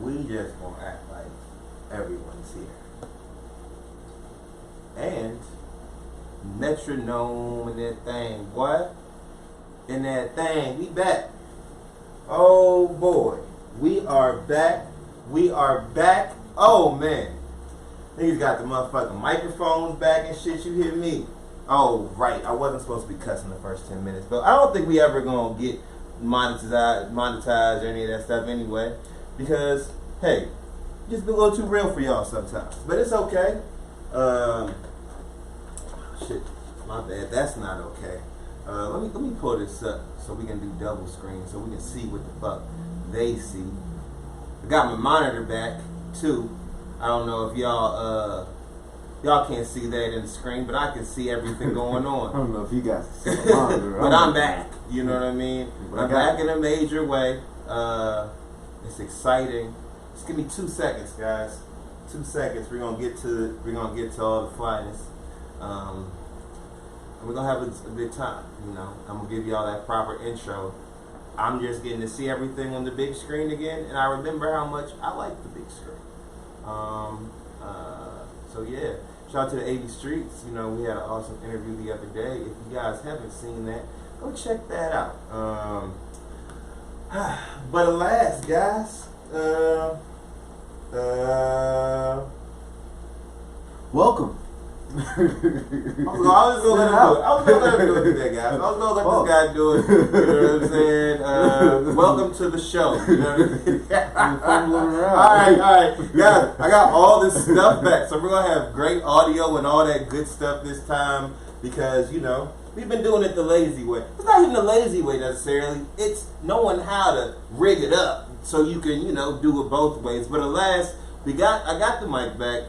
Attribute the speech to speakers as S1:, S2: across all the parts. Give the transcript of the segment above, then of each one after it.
S1: we just gonna act like everyone's here. And metronome and that thing, what? And that thing, we back. Oh boy, we are back. We are back. Oh man, niggas got the motherfucking microphones back and shit. You hear me? Oh right, I wasn't supposed to be cussing the first 10 minutes, but I don't think we ever gonna get monetized or any of that stuff anyway, because hey, just be a little too real for y'all sometimes. But it's okay. Shit, my bad. That's not okay. Let me pull this up so we can do double screen so we can see what the fuck they see. I got my monitor back too. I don't know if y'all can't see that in the screen, but I can see everything going on.
S2: I don't know if you guys can see the monitor.
S1: But I'm back. You know what I mean? I'm back in a major way. It's exciting. Just give me 2 seconds, guys. 2 seconds. We're gonna get to all the flyness. And we're gonna have a good time. You know, I'm gonna give y'all that proper intro. I'm just getting to see everything on the big screen again, and I remember how much I like the big screen. So yeah, shout out to the 80 Streets. You know, we had an awesome interview the other day. If you guys haven't seen that, go check that out. But alas, guys,
S2: welcome.
S1: I was gonna let him do that, guys. I was gonna let this guy do it. You know what I'm saying? Welcome to the show. You know what I mean? Alright, guys. I got all this stuff back, so we're gonna have great audio and all that good stuff this time because you know we've been doing it the lazy way. It's not even the lazy way necessarily. It's knowing how to rig it up so you can do it both ways. But alas, I got the mic back.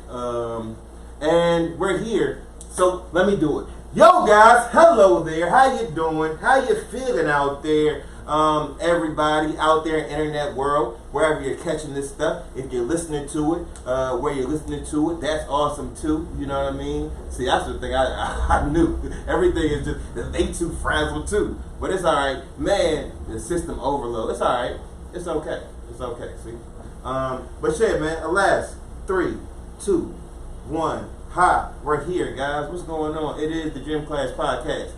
S1: And we're here, so let me do it. Yo guys, hello there. How you doing? How you feeling out there? Everybody out there in internet world, wherever you're catching this stuff, if you're listening to it, where you're listening to it, that's awesome too. You know what I mean? See, that's the thing I knew. Everything is just they too frazzled too, but it's all right, man. The system overload. It's all right. It's okay. It's okay. See, but shit, man. Alas, 3, 2, 1. Hi, we're here, guys. What's going on? It is the Dreamcast podcast.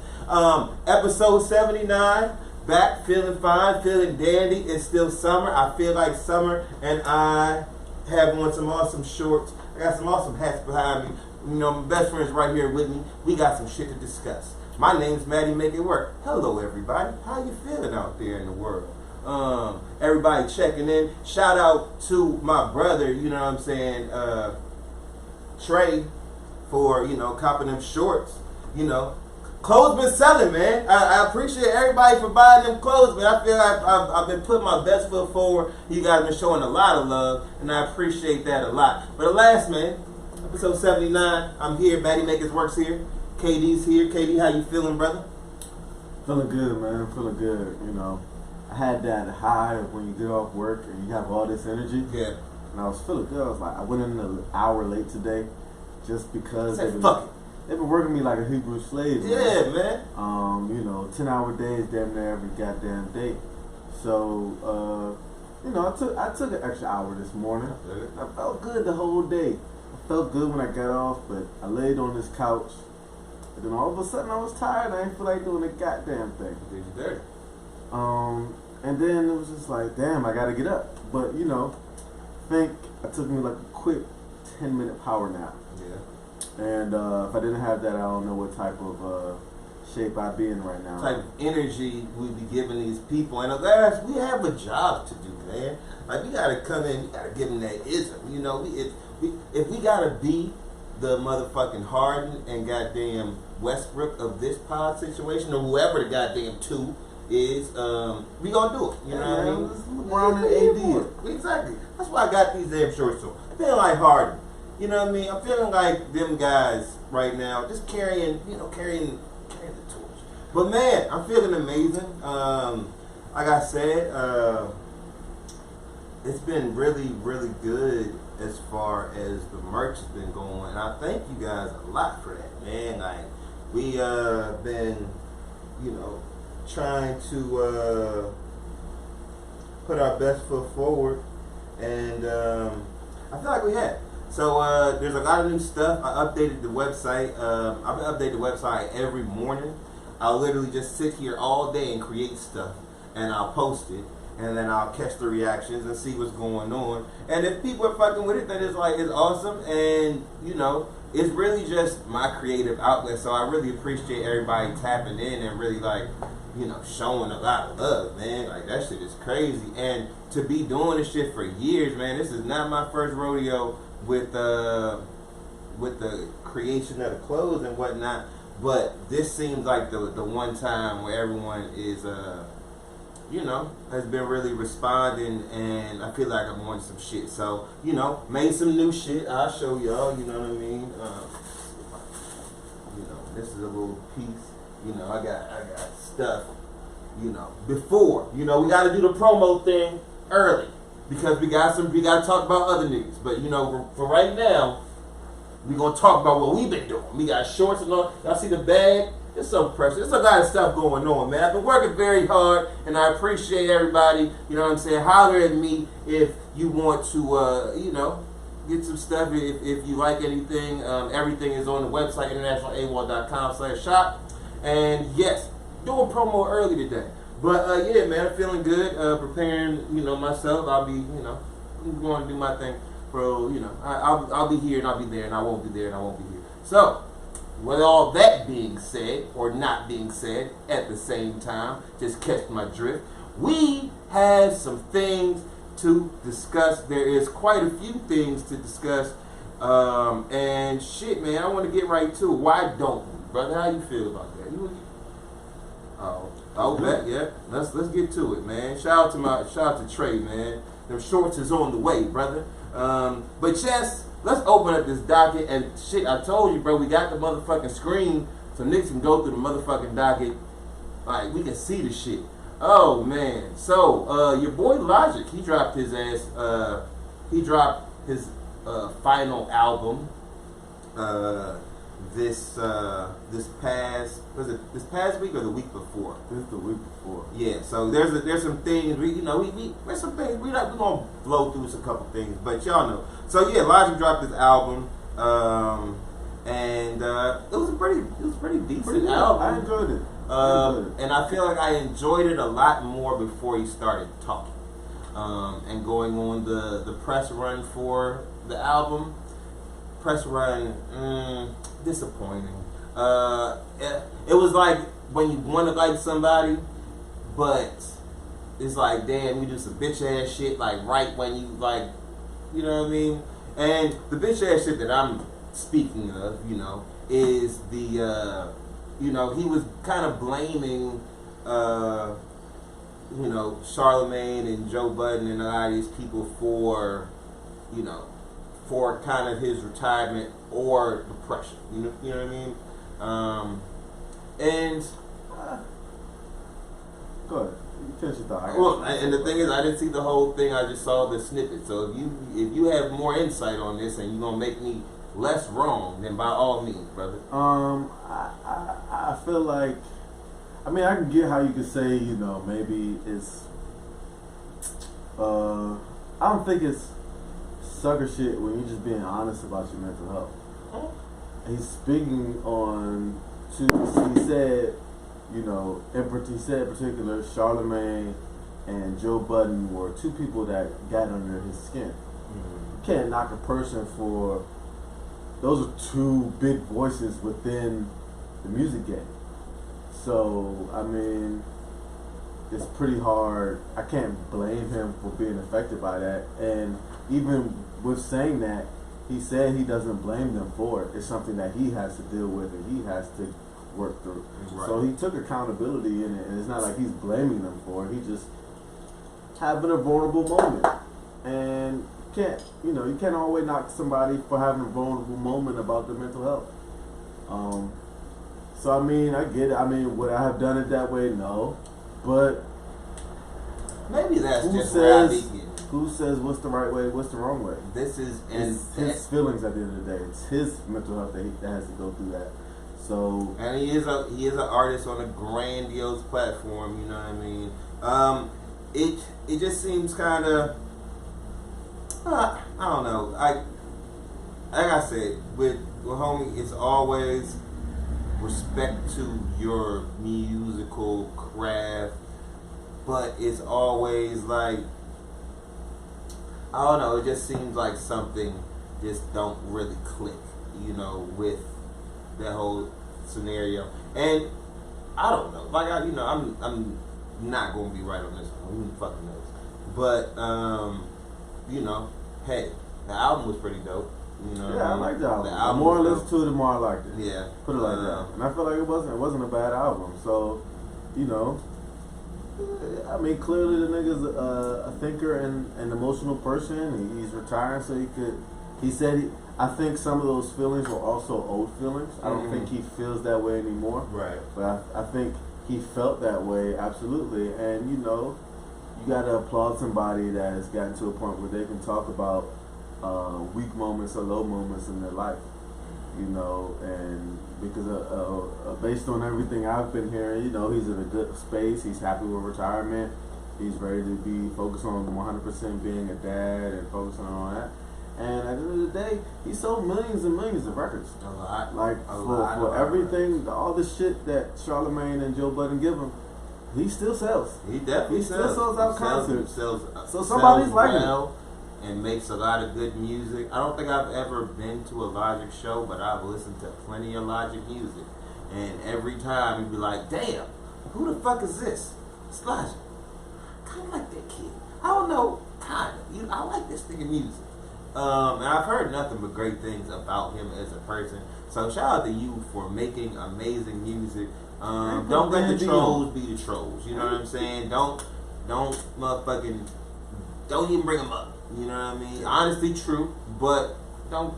S1: Episode 79. Back, feeling fine, feeling dandy. It's still summer. I feel like summer, and I have on some awesome shorts. I got some awesome hats behind me. You know, my best friend's right here with me. We got some shit to discuss. My name's Maddie Make It Work. Hello, everybody. How you feeling out there in the world? Everybody checking in. Shout out to my brother, you know what I'm saying, Trey, for copping them shorts. Clothes been selling, man. I appreciate everybody for buying them clothes, man. I feel like I've been putting my best foot forward. You guys been showing a lot of love, and I appreciate that a lot. But alas, man, episode 79. I'm here. Maddie Makers Works here. KD's here. KD, how you feeling, brother?
S2: Feeling good, man. Feeling good. I had that high of when you get off work and you have all this energy.
S1: Yeah.
S2: And I was feeling good. I was like, I went in an hour late today. Just because they've been working me like a Hebrew slave, man.
S1: Yeah, man.
S2: 10-hour days damn near every goddamn day. So, I took an extra hour this morning. I felt good the whole day. I felt good when I got off, but I laid on this couch. And then all of a sudden I was tired. I didn't feel like doing a goddamn thing.
S1: Did you dirty?
S2: And then it was just like, damn, I gotta get up. But, I think it took me like a quick 10-minute power nap. And if I didn't have that, I don't know what type of shape I'd be in right now.
S1: Type of energy we'd be giving these people. And guys, we have a job to do, man. Like, we gotta come in, we gotta give them that ism. If we gotta be the motherfucking Harden and goddamn Westbrook of this pod situation, or whoever the goddamn two is, we gonna do it. You know what I mean?
S2: LeBron and AD.
S1: Exactly. That's why I got these damn shorts on. I feel like Harden. You know what I mean? I'm feeling like them guys right now, just carrying the torch. But man, I'm feeling amazing. Like I said, it's been really, really good as far as the merch has been going. And I thank you guys a lot for that, man. Like, we been, trying to put our best foot forward And I feel like we had. So there's a lot of new stuff. I updated the website. I've been updating the website every morning. I'll literally just sit here all day and create stuff, and I'll post it, and then I'll catch the reactions and see what's going on. And if people are fucking with it, then it's like, it's awesome. And you know, it's really just my creative outlet. So I really appreciate everybody tapping in and really like, you know, showing a lot of love, man. Like, that shit is crazy. And to be doing this shit for years, man, this is not my first rodeo with the creation of the clothes and whatnot. But this seems like the one time where everyone is, you know, has been really responding, and I feel like I'm on some shit. So, you know, made some new shit. I'll show y'all, you know what I mean? You know, this is a little piece. You know, I got stuff, you know, before. You know, we got to do the promo thing early because we got to talk about other niggas. But, you know, for right now, we going to talk about what we've been doing. We got shorts and all. Y'all see the bag? There's some pressure. There's a lot of stuff going on, man. I've been working very hard, and I appreciate everybody. You know what I'm saying? Holler at me if you want to, you know, get some stuff. If you like anything, everything is on the website, InternationalAWoL.com/shop. And yes, doing promo early today. But yeah, man, I'm feeling good. Preparing, you know, myself. I'll be, you know, I'm going to do my thing. Bro, you know, I'll be here and I'll be there, and I won't be there and I won't be here. So, with all that being said, or not being said at the same time, just catch my drift, we have some things to discuss. There is quite a few things to discuss. And shit, man, I want to get right to it. Why don't we, brother? How you feel about that? Yeah. Let's get to it, man. Shout out to Trey, man. Them shorts is on the way, brother. But yes, let's open up this docket, and shit, I told you, bro, we got the motherfucking screen so niggas can go through the motherfucking docket. Like, we can see the shit. Oh, man. So, your boy Logic, he dropped his final album, this past week or the week before?
S2: This is the week before.
S1: Yeah, so there's some things there's some things we're gonna blow through a couple things, but y'all know. So yeah, Logic dropped his album, and it was a pretty decent album.
S2: I enjoyed it.
S1: And I feel like I enjoyed it a lot more before he started talking, and going on the press run for the album. Press run, disappointing. It was like when you want to like somebody, but it's like, damn, you do some bitch ass shit like right when you like, you know what I mean? And the bitch ass shit that I'm speaking of, you know, is the, you know, he was kind of blaming, you know, Charlemagne and Joe Budden and a lot of these people for, you know, for kind of his retirement or depression. You know what I mean? And
S2: go ahead. You finish your thought.
S1: Well, and the thing is, I didn't see the whole thing. I just saw the snippet. So if you have more insight on this and you're gonna make me less wrong, then by all means, brother.
S2: I feel like, I mean, I can get how you could say, you know, maybe it's, I don't think it's sucker shit when you're just being honest about your mental health. He's speaking on he said, you know, he said in particular, Charlemagne and Joe Budden were two people that got under his skin. You can't knock a person for, those are two big voices within the music game. So, I mean, it's pretty hard. I can't blame him for being affected by that. And even with saying that, he said he doesn't blame them for it. It's something that he has to deal with and he has to work through. Right. So he took accountability in it, and it's not like he's blaming them for it. He's just having a vulnerable moment. And you can't always knock somebody for having a vulnerable moment about their mental health. So I mean, I get it. I mean, would I have done it that way? No. But
S1: maybe that's just where I begin.
S2: Who says what's the right way, what's the wrong way?
S1: This is
S2: his feelings at the end of the day. It's his mental health that has to go through that. So,
S1: and he is an artist on a grandiose platform. You know what I mean? It just seems kind of I don't know. Like I said, with homie, it's always respect to your musical craft, but it's always like, I don't know, it just seems like something just don't really click, with that whole scenario. And I don't know, like I'm not gonna be right on this one. Who fucking knows? But hey, the album was pretty dope.
S2: Yeah, I like the album. The more I listen to it, the more I liked it.
S1: Yeah,
S2: put it like that. And I feel like it wasn't a bad album. So, I mean, clearly the nigga's a thinker and an emotional person. He's retiring, so he said I think some of those feelings were also old feelings. I don't think he feels that way anymore. Right. But I think he felt that way, absolutely. And, you gotta applaud somebody that has gotten to a point where they can talk about weak moments or low moments in their life, and because based on everything I've been hearing, he's in a good space. He's happy with retirement. He's ready to be focused on 100% being a dad and focusing on that. And at the end of the day, he sold millions and millions of records. A lot. Like, for everything, all the shit that Charlamagne and Joe Budden give him, he still sells.
S1: He definitely
S2: still sells out concerts.
S1: So
S2: somebody's liking it.
S1: And makes a lot of good music. I don't think I've ever been to a Logic show, but I've listened to plenty of Logic music. And every time you'd be like, damn, who the fuck is this? It's Logic. I kind of like that kid. I don't know, kind of. I like this nigga music. And I've heard nothing but great things about him as a person. So shout out to you for making amazing music. Don't let the trolls be the trolls. You know what I'm saying? Don't motherfucking, don't even bring them up. You know what I mean? Honesty, true, but don't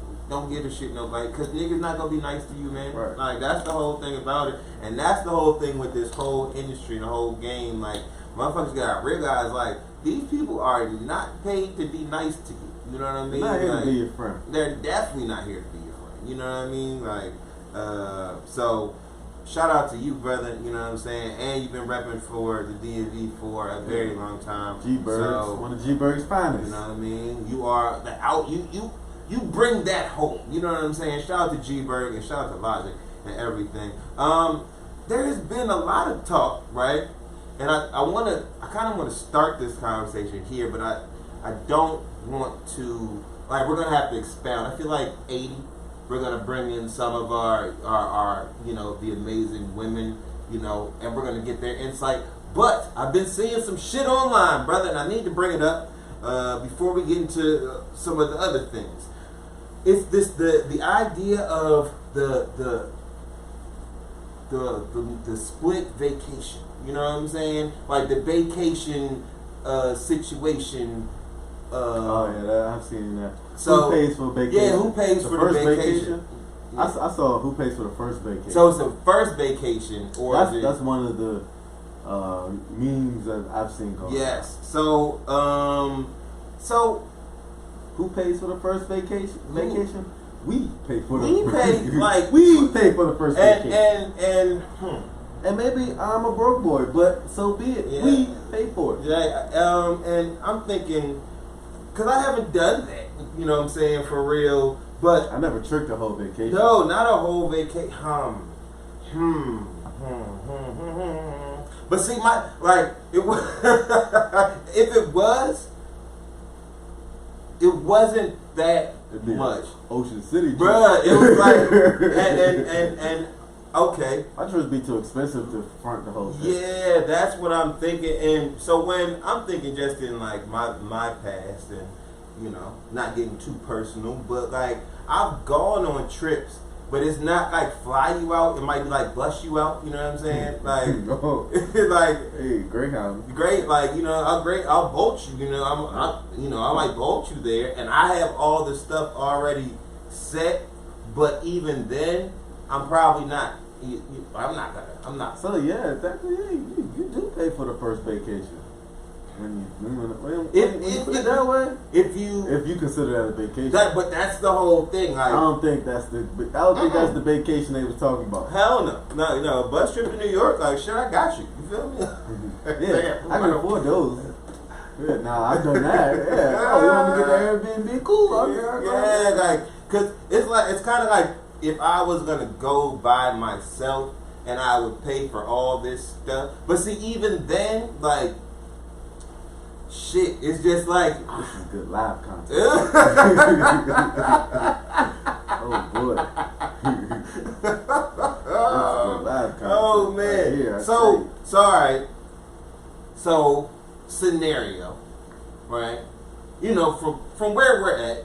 S1: give a shit nobody, because niggas not gonna be nice to you, man. Right. Like, that's the whole thing about it, and that's the whole thing with this whole industry, the whole game. Like, motherfuckers gotta realize, like, these people are not paid to be nice to you. You know what I mean?
S2: They're not here
S1: like,
S2: to be your friend.
S1: They're definitely not here to be your friend. You know what I mean? Like, so shout out to you, brother. You know what I'm saying? And you've been repping for the DMV for a very long time.
S2: G-Bergs, one of G-Berg's finest.
S1: You know what I mean? You are the you bring that home. You know what I'm saying? Shout out to G-Berg and shout out to Logic and everything. There has been a lot of talk, right? And I kind of want to start this conversation here, but I don't want to, like, we're gonna have to expound. I feel like 80. We're gonna bring in some of our the amazing women, and we're gonna get their insight. But I've been seeing some shit online, brother, and I need to bring it up before we get into some of the other things. It's this the idea of the split vacation. You know what I'm saying? Like the vacation situation.
S2: I've seen that.
S1: So,
S2: who pays for vacation?
S1: Yeah, who pays for the vacation?
S2: I saw who pays for the first vacation.
S1: So it's the first vacation, or
S2: that's one of the memes that I've seen going.
S1: Yes. So
S2: who pays for the first vacation? We pay for the first vacation. And maybe I'm a broke boy, but so be it. Yeah. We pay for it.
S1: Yeah. And I'm thinking, because I haven't done that. You know what I'm saying, for real. But
S2: I never tricked a whole vacation.
S1: No, not a whole vacation. But see, it was if it wasn't that much.
S2: Ocean City,
S1: bruh. It was like and okay.
S2: My trips be too expensive to front the whole thing.
S1: Yeah, that's what I'm thinking. And so when I'm thinking, just in like my past, and not getting too personal, but like I've gone on trips, but it's not like fly you out. It might be like bus you out. You know what I'm saying? Like, like,
S2: hey, Greyhound.
S1: Great, like I'll bolt you. I might bolt you there, and I have all the stuff already set. But even then, I'm probably not. I'm not.
S2: So yeah, exactly. You do pay for the first vacation. When you put it that way, if you consider that a vacation,
S1: but that's the whole thing. Like,
S2: I don't think that's the vacation they was talking about.
S1: Hell no, a bus trip to New York, like shit, I got you. You feel me?
S2: Yeah, I can afford those. Yeah, nah, I've done that. Yeah, you want me to get Airbnb, cool.
S1: Yeah, like, cause it's kind of like if I was gonna go by myself and I would pay for all this stuff. But see, even then, like, shit, it's just like
S2: this is good live content. Oh boy. Live content.
S1: Oh man.
S2: Right here,
S1: so alright. So scenario, right? You know, from where we're at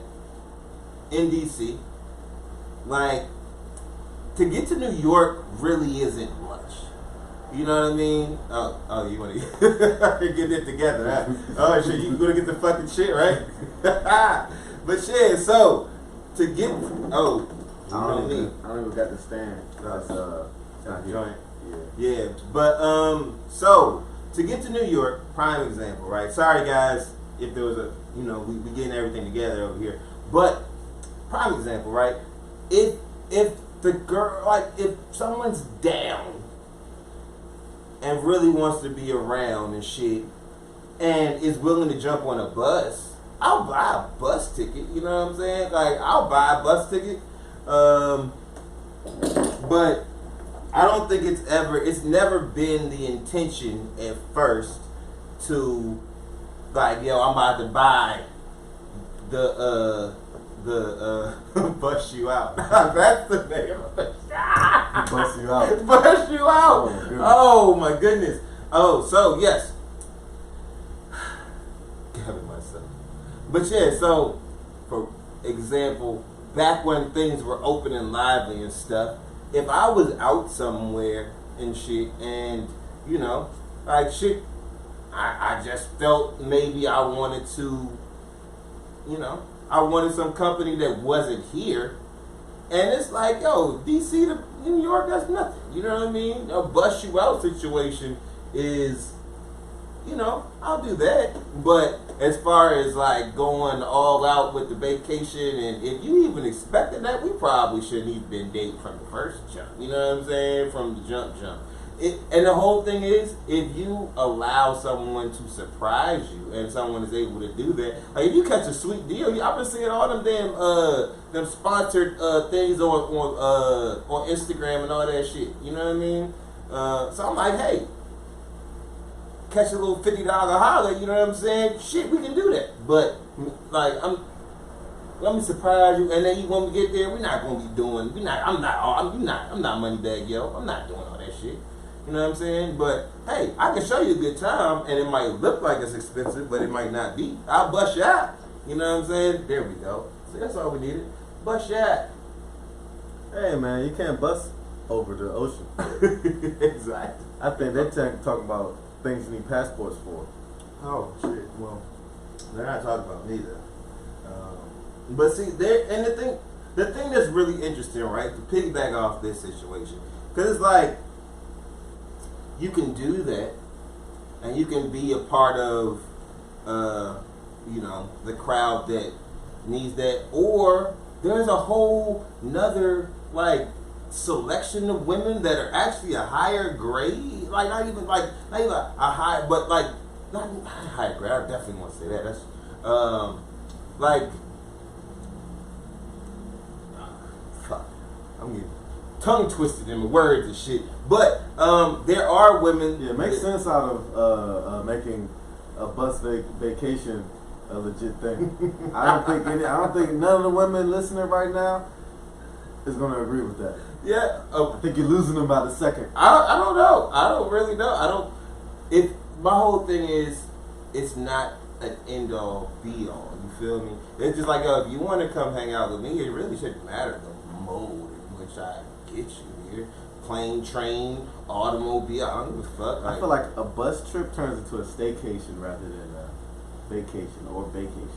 S1: in DC, like, to get to New York really isn't much. You know what I mean? Oh, you want to get it together, huh? Oh shit, you gonna get the fucking shit, right? But shit, so to get
S2: I don't even got the stand. That's
S1: joint. Yeah, but so to get to New York, prime example, right? Sorry guys, if there was a, you know, we getting everything together over here, but prime example, right? If the girl, like, if someone's down and really wants to be around and shit, and is willing to jump on a bus, I'll buy a bus ticket. You know what I'm saying? Like, I'll buy a bus ticket. But I don't think it's never been the intention at first to, like, yo, I'm about to buy the bust you out. That's the name of it.
S2: Bust you out.
S1: Bust you out. Oh my goodness. Oh, so yes. Gather myself. But yeah, so for example, back when things were open and lively and stuff, if I was out somewhere and shit, and you know, like shit, I just felt maybe I wanted to, you know, I wanted some company that wasn't here. And it's like, yo, DC to New York, that's nothing. You know what I mean? A bust you out situation is, you know, I'll do that. But as far as like going all out with the vacation, and if you even expected that, we probably shouldn't even been dating from the first jump. You know what I'm saying? From the jump. And the whole thing is, if you allow someone to surprise you, and someone is able to do that, like if you catch a sweet deal, I've been seeing all them damn them sponsored things on Instagram and all that shit. You know what I mean? So I'm like, hey, catch a little $50 holler. You know what I'm saying? Shit, we can do that. But like, let me surprise you, and then you want me to get there. We're not gonna be doing. I'm not money bag, yo. I'm not doing all that shit. You know what I'm saying? But hey, I can show you a good time, and it might look like it's expensive, but it might not be. I'll bust you out. You know what I'm saying? There we go. So that's all we needed. Bust you out.
S2: Hey man, you can't bust over the ocean.
S1: Exactly.
S2: I think they talk about things you need passports for.
S1: Oh shit. Well, they're not talking about me though. But see, the thing that's really interesting, right? To piggyback off this situation, because it's like, you can do that, and you can be a part of, you know, the crowd that needs that, or there's a whole nother like selection of women that are actually a higher grade, like not even a high, but like not higher grade. I definitely want to say that. That's like, fuck, I'm getting tongue twisted in the words and shit. But there are women.
S2: Yeah, make sense out of making a bus vacation a legit thing. I don't think none of the women listening right now is going to agree with that.
S1: Yeah,
S2: I think you're losing them by the second.
S1: I don't know. I don't really know. My whole thing is, it's not an end all be all. You feel me? It's just like, yo, if you want to come hang out with me, it really shouldn't matter the mode in which I get you here. Plane, train, automobile, I don't give a fuck.
S2: I feel like a bus trip turns into a staycation rather than a vacation or vacation.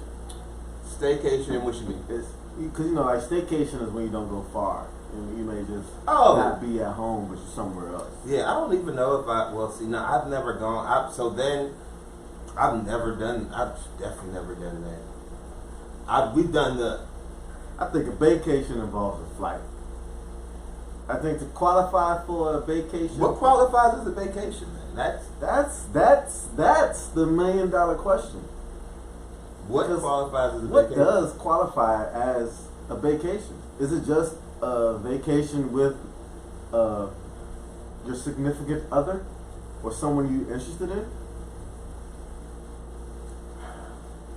S1: Staycation, what you mean?
S2: Because, you know, like staycation is when you don't go far. You may just not be at home, but you're somewhere else.
S1: Yeah, I don't even know if I've never gone. I've definitely never done that. We've done
S2: I think a vacation involves a flight. I think to qualify for a vacation.
S1: What qualifies as a vacation, man?
S2: That's the $1 million question.
S1: What qualifies as a
S2: what
S1: vacation?
S2: What does qualify as a vacation? Is it just a vacation with your significant other or someone you're interested in?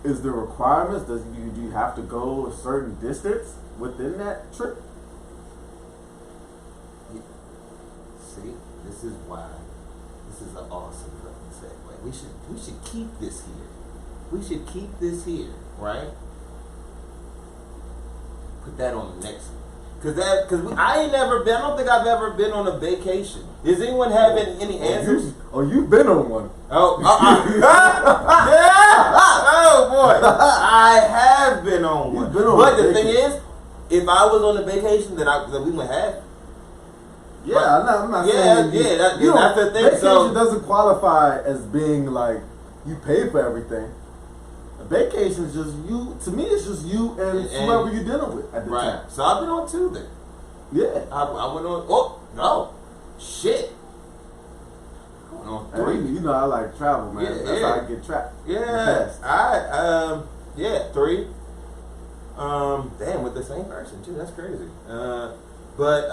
S2: Is there requirements? Do you have to go a certain distance within that trip?
S1: See, this is why. This is an awesome fucking segue. We should keep this here. We should keep this here, right? Put that on the next one. Cause I ain't never been. I don't think I've ever been on a vacation. Does anyone have any answers?
S2: You've been on one.
S1: Oh boy, I have been on one. But the thing is, if I was on a vacation, then we would have.
S2: Yeah, I'm not saying.
S1: That's the thing.
S2: Vacation
S1: So
S2: doesn't qualify as being like you pay for everything. A vacation is just you. To me, it's just you and whoever you're dealing with at the time.
S1: So I've been on 2 then.
S2: Yeah, I
S1: went on. Oh no, shit. I went on 3.
S2: Hey, you know I like travel, man.
S1: Yeah,
S2: That's how I get trapped.
S1: Yeah, 3. Damn, with the same person too. That's crazy. But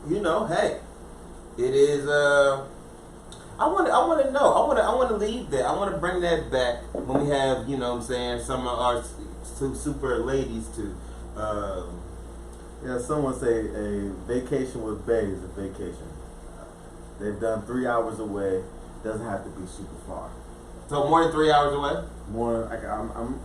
S1: you know, hey, it is. I want to know. I want to leave that. I want to bring that back when we have, you know what I'm saying, some of our super ladies to.
S2: Yeah, someone say a vacation with Bae is a vacation. They've done 3 hours away. Doesn't have to be super far.
S1: So more than 3 hours away.
S2: More. I'm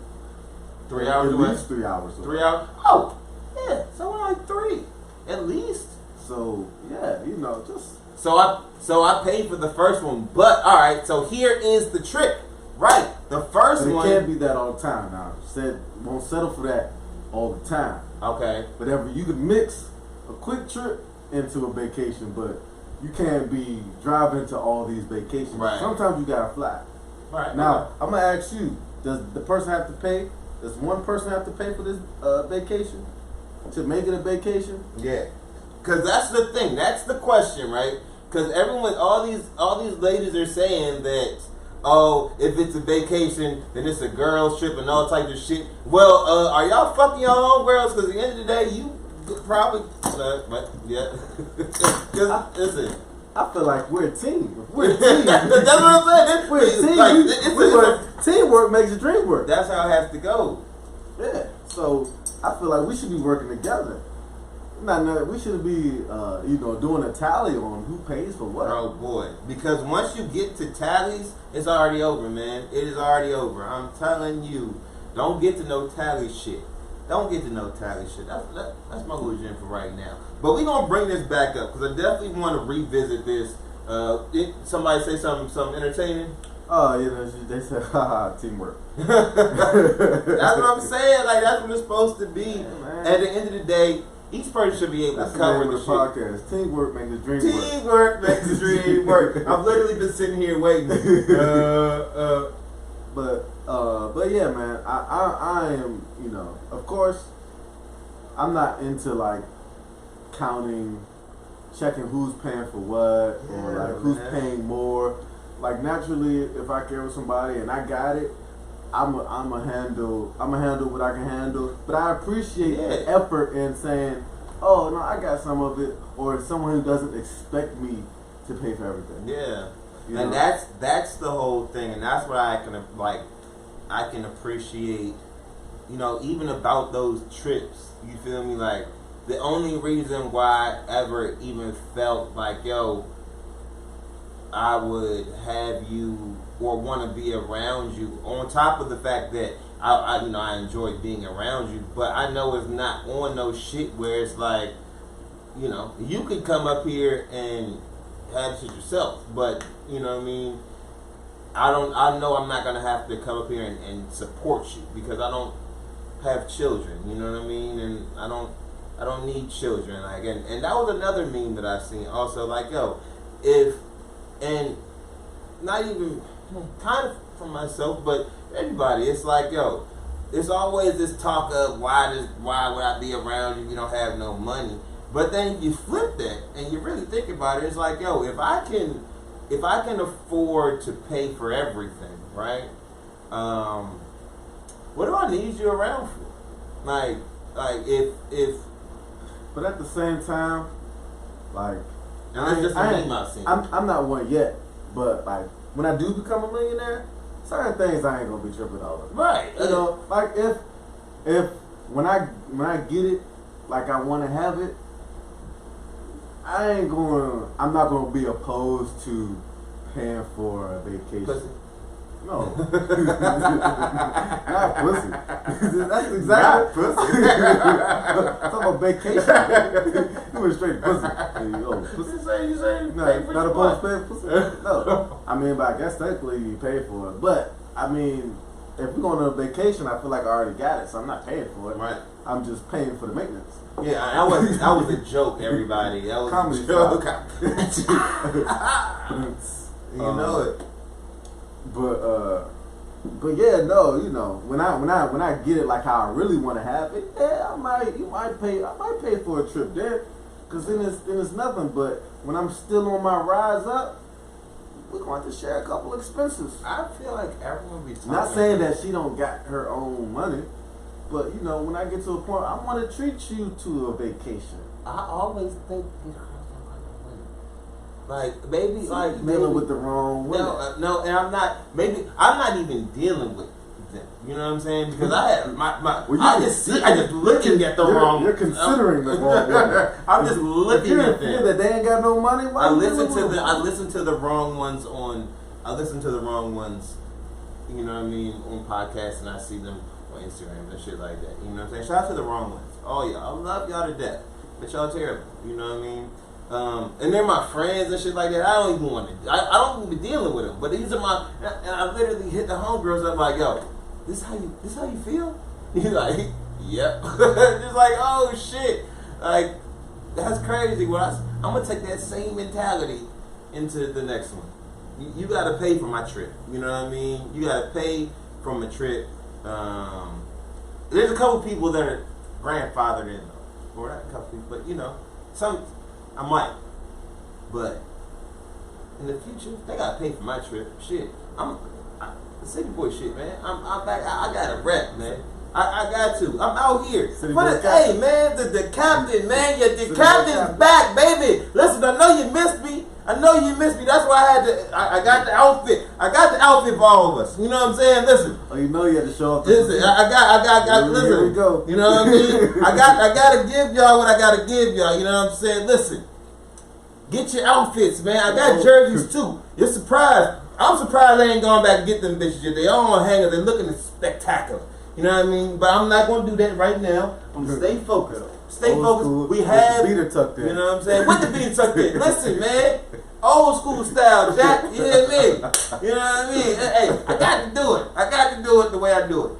S1: 3 hours away.
S2: At least 3 hours away.
S1: 3 hours. Oh, yeah. So we're like 3, at least.
S2: So yeah, you know, just.
S1: So I paid for the first one, but all right. So here is the trick, right? The first one.
S2: It can't be that all the time. Now, won't settle for that all the time.
S1: Okay.
S2: Whatever, you can mix a quick trip into a vacation, but you can't be driving to all these vacations.
S1: Right.
S2: Sometimes you gotta fly.
S1: Right.
S2: Now, I'm gonna ask you: does the person have to pay? Does one person have to pay for this vacation to make it a vacation?
S1: Yeah. Cause that's the thing. That's the question, right? Cause everyone, all these ladies are saying that, oh, if it's a vacation, then it's a girls trip and all types of shit. Well, are y'all fucking your own girls? Cause at the end of the day, you probably, but yeah. Cause listen,
S2: I feel like we're a team. If we're a team.
S1: That's what I'm saying.
S2: We're a team. Teamwork makes the dream work.
S1: That's how it has to go.
S2: Yeah. So I feel like we should be working together. We shouldn't be, doing a tally on who pays for what.
S1: Oh boy, because once you get to tallies, it's already over, man. It is already over. I'm telling you, don't get to no tally shit. Don't get to no tally shit. That's my little gem for right now. But we're gonna bring this back up because I definitely want to revisit this. Somebody say something entertaining.
S2: Oh, they said, haha, teamwork.
S1: That's what I'm saying. Like that's what it's supposed to be.
S2: Man.
S1: At the end of the day, each person should be able to cover the shit.
S2: Podcast. Teamwork makes the dream work.
S1: Teamwork makes the dream work. I've literally been sitting here waiting.
S2: But yeah, man. I am, of course, I'm not into like checking who's paying for what or like who's paying more. Like naturally, if I care with somebody and I got it, I'm a handle what I can handle. But I appreciate the effort in saying, oh no, I got some of it, or someone who doesn't expect me to pay for everything.
S1: Yeah, and that's the whole thing, and that's what I can appreciate. Even about those trips. You feel me? Like the only reason why I ever even felt like I would have you or want to be around you, on top of the fact that I enjoy being around you, but I know it's not on no shit where it's like, you could come up here and have shit yourself, but you know what I mean. I know I'm not gonna have to come up here and support you because I don't have children. You know what I mean, and I don't need children. Like, and that was another meme that I seen also. Like, and not even kind of for myself, but everybody. It's like, it's always this talk of why would I be around you? You don't have no money. But then you flip that and you really think about it. It's like, if I can afford to pay for everything, right? what do I need you around for? Like if.
S2: But at the same time, like,
S1: and that's just a name I've seen.
S2: I'm not one yet, but like when I do become a millionaire, certain things I ain't gonna be tripping over.
S1: Right.
S2: You know, like if when I get it, like I want to have it, I'm not gonna be opposed to paying for a vacation.
S1: Pussy.
S2: No. Not pussy. That's exactly
S1: not pussy.
S2: Talking about vacation. You went straight to pussy. Yo, pussy.
S1: You say
S2: No, not opposed to paying pussy. No. I mean, but I guess technically you pay for it. But I mean, if we're going on a vacation, I feel like I already got it, so I'm not paying for it.
S1: Right.
S2: I'm just paying for the maintenance.
S1: Yeah, that was a joke, everybody. That was
S2: comedy
S1: a joke. You know it.
S2: But yeah, no, you know, when I get it like how I really want to have it, yeah, I might pay for a trip there, cause then it's nothing. But when I'm still on my rise up, we're going to share a couple expenses.
S1: I feel like everyone be talking.
S2: Not saying that she don't got her own money, but you know, when I get to a point, I want to treat you to a vacation.
S1: I always think like maybe
S2: so
S1: like
S2: dealing with the wrong women.
S1: No, and I'm not even dealing with them. You know what I'm saying? Because I had I just looking at the wrong.
S2: You're considering the wrong women.
S1: I'm just looking at them.
S2: That they ain't got no money.
S1: I listen to the wrong ones you know what I mean, on podcasts, and I see them on Instagram and shit like that. You know what I'm saying? Shout out to the wrong ones. Oh yeah, I love y'all to death, but y'all terrible. You know what I mean? And they're my friends and shit like that. I don't even want to. I don't even be dealing with them. But these are my. And I literally hit the homegirls up like, yo, this how you feel? He's like, yep. Just like, oh shit, like that's crazy. I'm gonna take that same mentality into the next one. You gotta pay for my trip. You know what I mean? You gotta pay for my trip. There's a couple people that are grandfathered in though, or not a couple people, but you know, some. I might, but in the future, they gotta pay for my trip. Shit, the city boy shit, man. I'm back. I got a rep, man. I got to. I'm out here. Hey, man, the captain, man. The captain's back, baby. Listen, I know you missed me. That's why I had to. I got the outfit. I got the outfit for all of us. You know what I'm saying? Listen.
S2: Oh, you know you had to show up.
S1: Listen, I got. Listen.
S2: Here we go.
S1: You know what I mean? I gotta give y'all what I gotta give y'all. You know what I'm saying? Listen. Get your outfits, man. I got jerseys too. You're surprised. I'm surprised they ain't going back and get them bitches yet. They all on hangers. They're looking spectacular. You know what I mean? But I'm not going to do that right now. I'm going to stay focused. Stay focused.
S2: School,
S1: we have...
S2: the beater tucked in.
S1: You know what I'm saying? With the beater tucked in. Listen, man. Old school style, Jack. You hear me? You know what I mean? Hey, I got to do it. I got to do it the way I do it.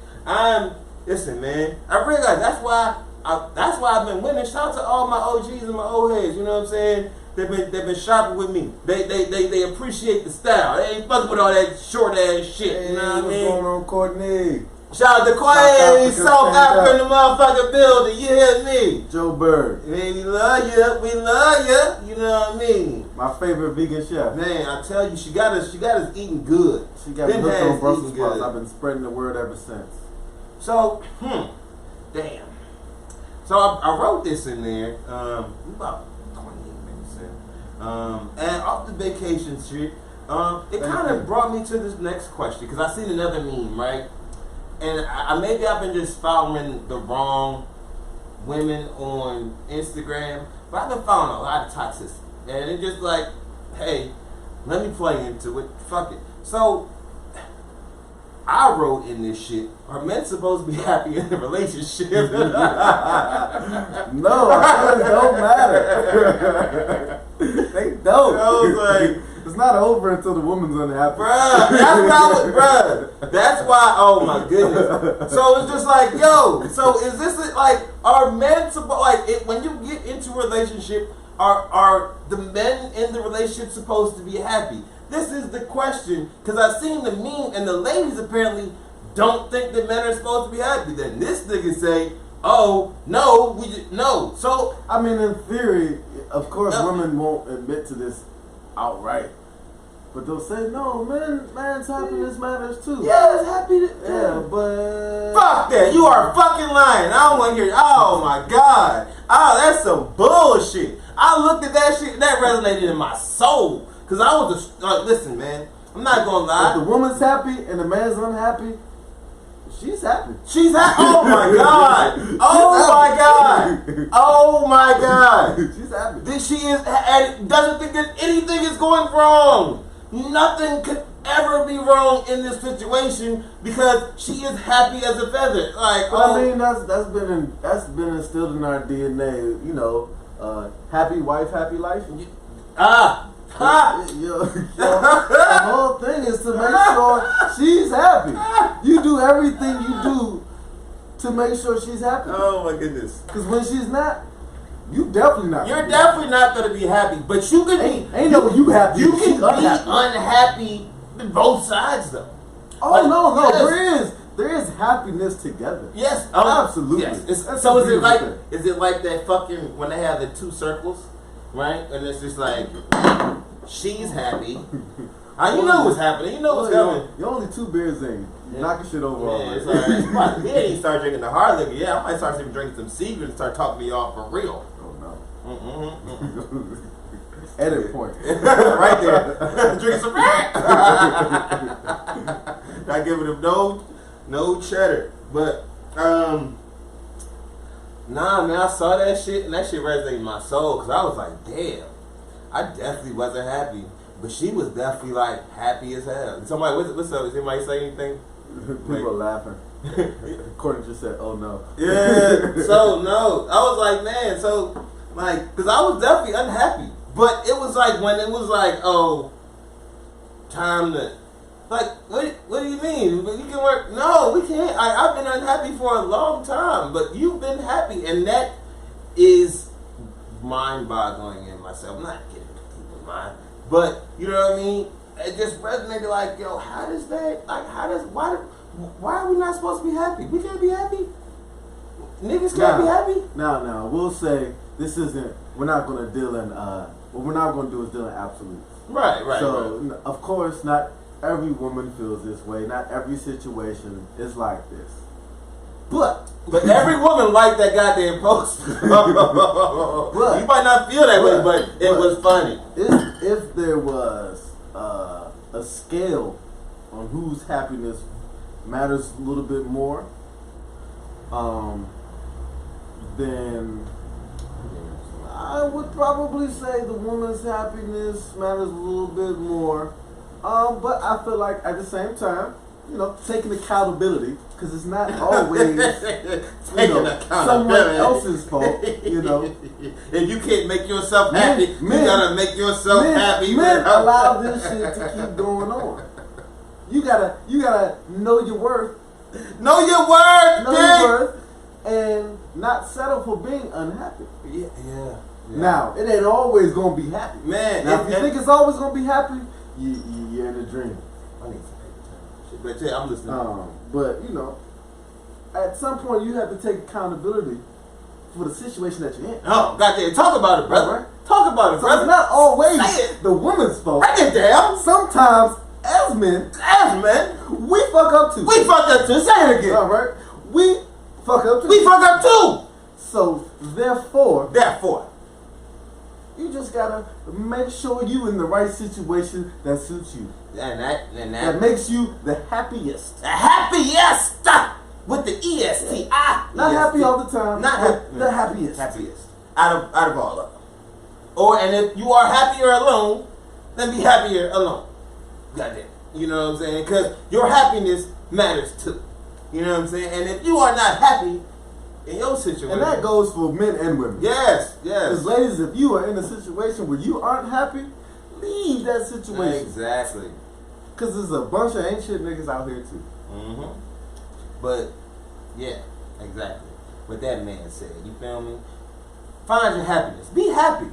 S1: Listen, man. I realize that's why I've been winning. Shout out to all my OGs and my old heads. You know what I'm saying? They've been shopping with me. They appreciate the style. They ain't fucking with all that short ass shit.
S2: Hey,
S1: you know what I mean?
S2: What's going on, Courtney?
S1: Shout out to Quay, South Africa in the motherfucking building. You hear me?
S2: Joe Bird.
S1: Man, we love you. We love you. You know what I mean?
S2: My favorite vegan chef.
S1: Man, I tell you, she got us eating good.
S2: She got me hooked on Brussels sprouts. I've been spreading the word ever since.
S1: So, damn. So I wrote this in there. About 28 minutes in. And off the vacation shit, it kind of brought me to this next question because I seen another meme, right? And maybe I've been just following the wrong women on Instagram, but I've been following a lot of toxicity. And it's just like, hey, let me play into it. Fuck it. So, I wrote in this shit, are men supposed to be happy in a relationship?
S2: No, it don't matter. They don't.
S1: I was like,
S2: it's not over until the woman's unhappy.
S1: That's why, oh my goodness. So it's just like, yo, so is this like, are men supposed, like, when you get into a relationship, are the men in the relationship supposed to be happy? This is the question, because I've seen the meme, and the ladies apparently don't think that men are supposed to be happy. Then this nigga say, oh, no, no. So,
S2: I mean, in theory, of course, women won't admit to this outright. But they'll say, no, man's happiness matters too.
S1: Yeah, it's happy.
S2: Yeah, but...
S1: Fuck that. You are fucking lying. I don't want to hear... Oh, my God. Oh, that's some bullshit. I looked at that shit, and that resonated in my soul. Because I was like, listen, man. I'm not going to lie.
S2: If the woman's happy and the man's unhappy, she's happy.
S1: She's happy. Oh, my God. Oh, my God. Oh, my God.
S2: She's happy.
S1: She is... And doesn't think that anything is going wrong. Nothing could ever be wrong in this situation because she is happy as a feather. Like,
S2: I mean, that's been instilled in our DNA. You know, happy wife, happy life.
S1: The
S2: whole thing is to make sure she's happy. You do everything you do to make sure she's happy.
S1: Oh my goodness!
S2: Because when she's not. You definitely not.
S1: You're definitely not gonna be happy, but you can be.
S2: Ain't no you happy.
S1: You can be unhappy on both sides, though.
S2: Oh
S1: like,
S2: no, there is happiness together.
S1: Yes,
S2: absolutely.
S1: Yes. So is it like that fucking when they have the two circles, right? And it's just like she's happy. You know what's happening. You know what's coming.
S2: You're only 2 beers in. You're knocking shit over.
S1: Yeah, it's alright. He ain't start drinking the hard liquor. Yeah, I might start drinking some secret and start talking to y'all for real.
S2: Edit point.
S1: Right there. Drinking some not giving him no cheddar. But nah, man, I saw that shit and that shit resonated in my soul because I was like, damn, I definitely wasn't happy. But she was definitely like happy as hell. Somebody, what's up? Is anybody say anything?
S2: People are laughing. Courtney just said, "Oh no."
S1: Yeah. So no, I was like, man. So like, because I was definitely unhappy. But it was like when it was like, oh, time to, like, what do you mean? You can work? No, we can't. I've been unhappy for a long time, but you've been happy, and that is mind-boggling in myself. I'm not getting people's mind, but you know what I mean. It just resonated like, yo, why are we not supposed to be happy? We can't be happy. Niggas can't be happy.
S2: Now, we'll say this isn't. We're not going to deal in. What we're not going to do is deal in absolutes.
S1: Right.
S2: So, of course, not every woman feels this way. Not every situation is like this. But
S1: every woman liked that goddamn post. You might not feel that way, but it was funny.
S2: If there was a scale on whose happiness matters a little bit more, then I would probably say the woman's happiness matters a little bit more. But I feel like at the same time, you know, taking accountability, because it's not always someone else's fault, you know.
S1: If you can't make yourself happy, you gotta make yourself happy.
S2: Men allow this shit to keep going on. You gotta know your worth.
S1: Know your worth,
S2: know your worth, and not settle for being unhappy.
S1: Yeah.
S2: Now, it ain't always gonna be happy.
S1: Man,
S2: now, if you think it's always gonna be happy, you're in a dream.
S1: I need some paper. But yeah, I'm listening.
S2: But you know, at some point you have to take accountability for the situation that you're in.
S1: Oh, goddamn! Talk about it, brother.
S2: Right?
S1: Talk about it, brother.
S2: It's not always the woman's fault.
S1: Break it down.
S2: Sometimes, as men, we fuck up too.
S1: We fuck up too. Say it again.
S2: All right. We fuck up too.
S1: We fuck up too.
S2: So therefore, you just gotta make sure you in the right situation that suits you.
S1: And
S2: that makes you the happiest.
S1: The happiest with the EST.
S2: Not happy all the time. The happiest.
S1: Happiest. Out of all of them. And if you are happier alone, then be happier alone. Goddamn. You know what I'm saying? Because your happiness matters too. You know what I'm saying? And if you are not happy in your situation,
S2: and that goes for men and women.
S1: Yes.
S2: Because ladies, if you are in a situation where you aren't happy, leave that situation.
S1: Exactly.
S2: Because there's a bunch of ain't shit niggas out here too.
S1: Mm-hmm. But yeah, exactly. What that man said. You feel me? Find your happiness. Be happy.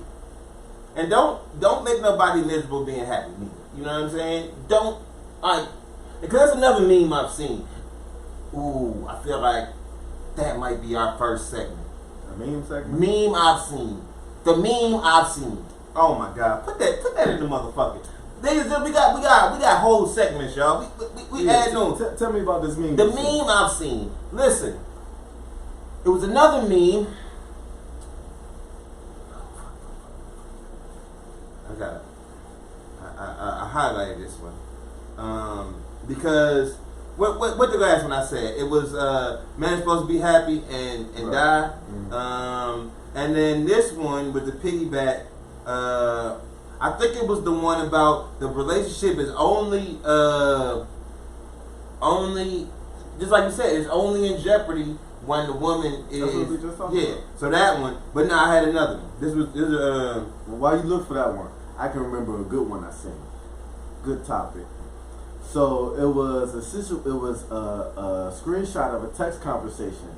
S1: And don't make nobody miserable being happy neither. You know what I'm saying? Because that's another meme I've seen. Ooh, I feel like that might be our first segment.
S2: A meme segment?
S1: Meme I've seen. The meme I've seen. Oh my God. Put that in the motherfucker. we got whole segments, y'all. We add on.
S2: Tell me about this meme.
S1: The meme I've seen. Listen, it was another meme. I highlighted this one because what the last one I said, it was man supposed to be happy and right. Die. Mm-hmm. And then this one with the piggyback. I think it was the one about the relationship is only just like you said, it's only in jeopardy when the woman is. That's what we just talked about. So that one, but now I had another one. This is
S2: well, while you look for that one, I can remember a good one I seen. Good topic. So it was a screenshot of a text conversation,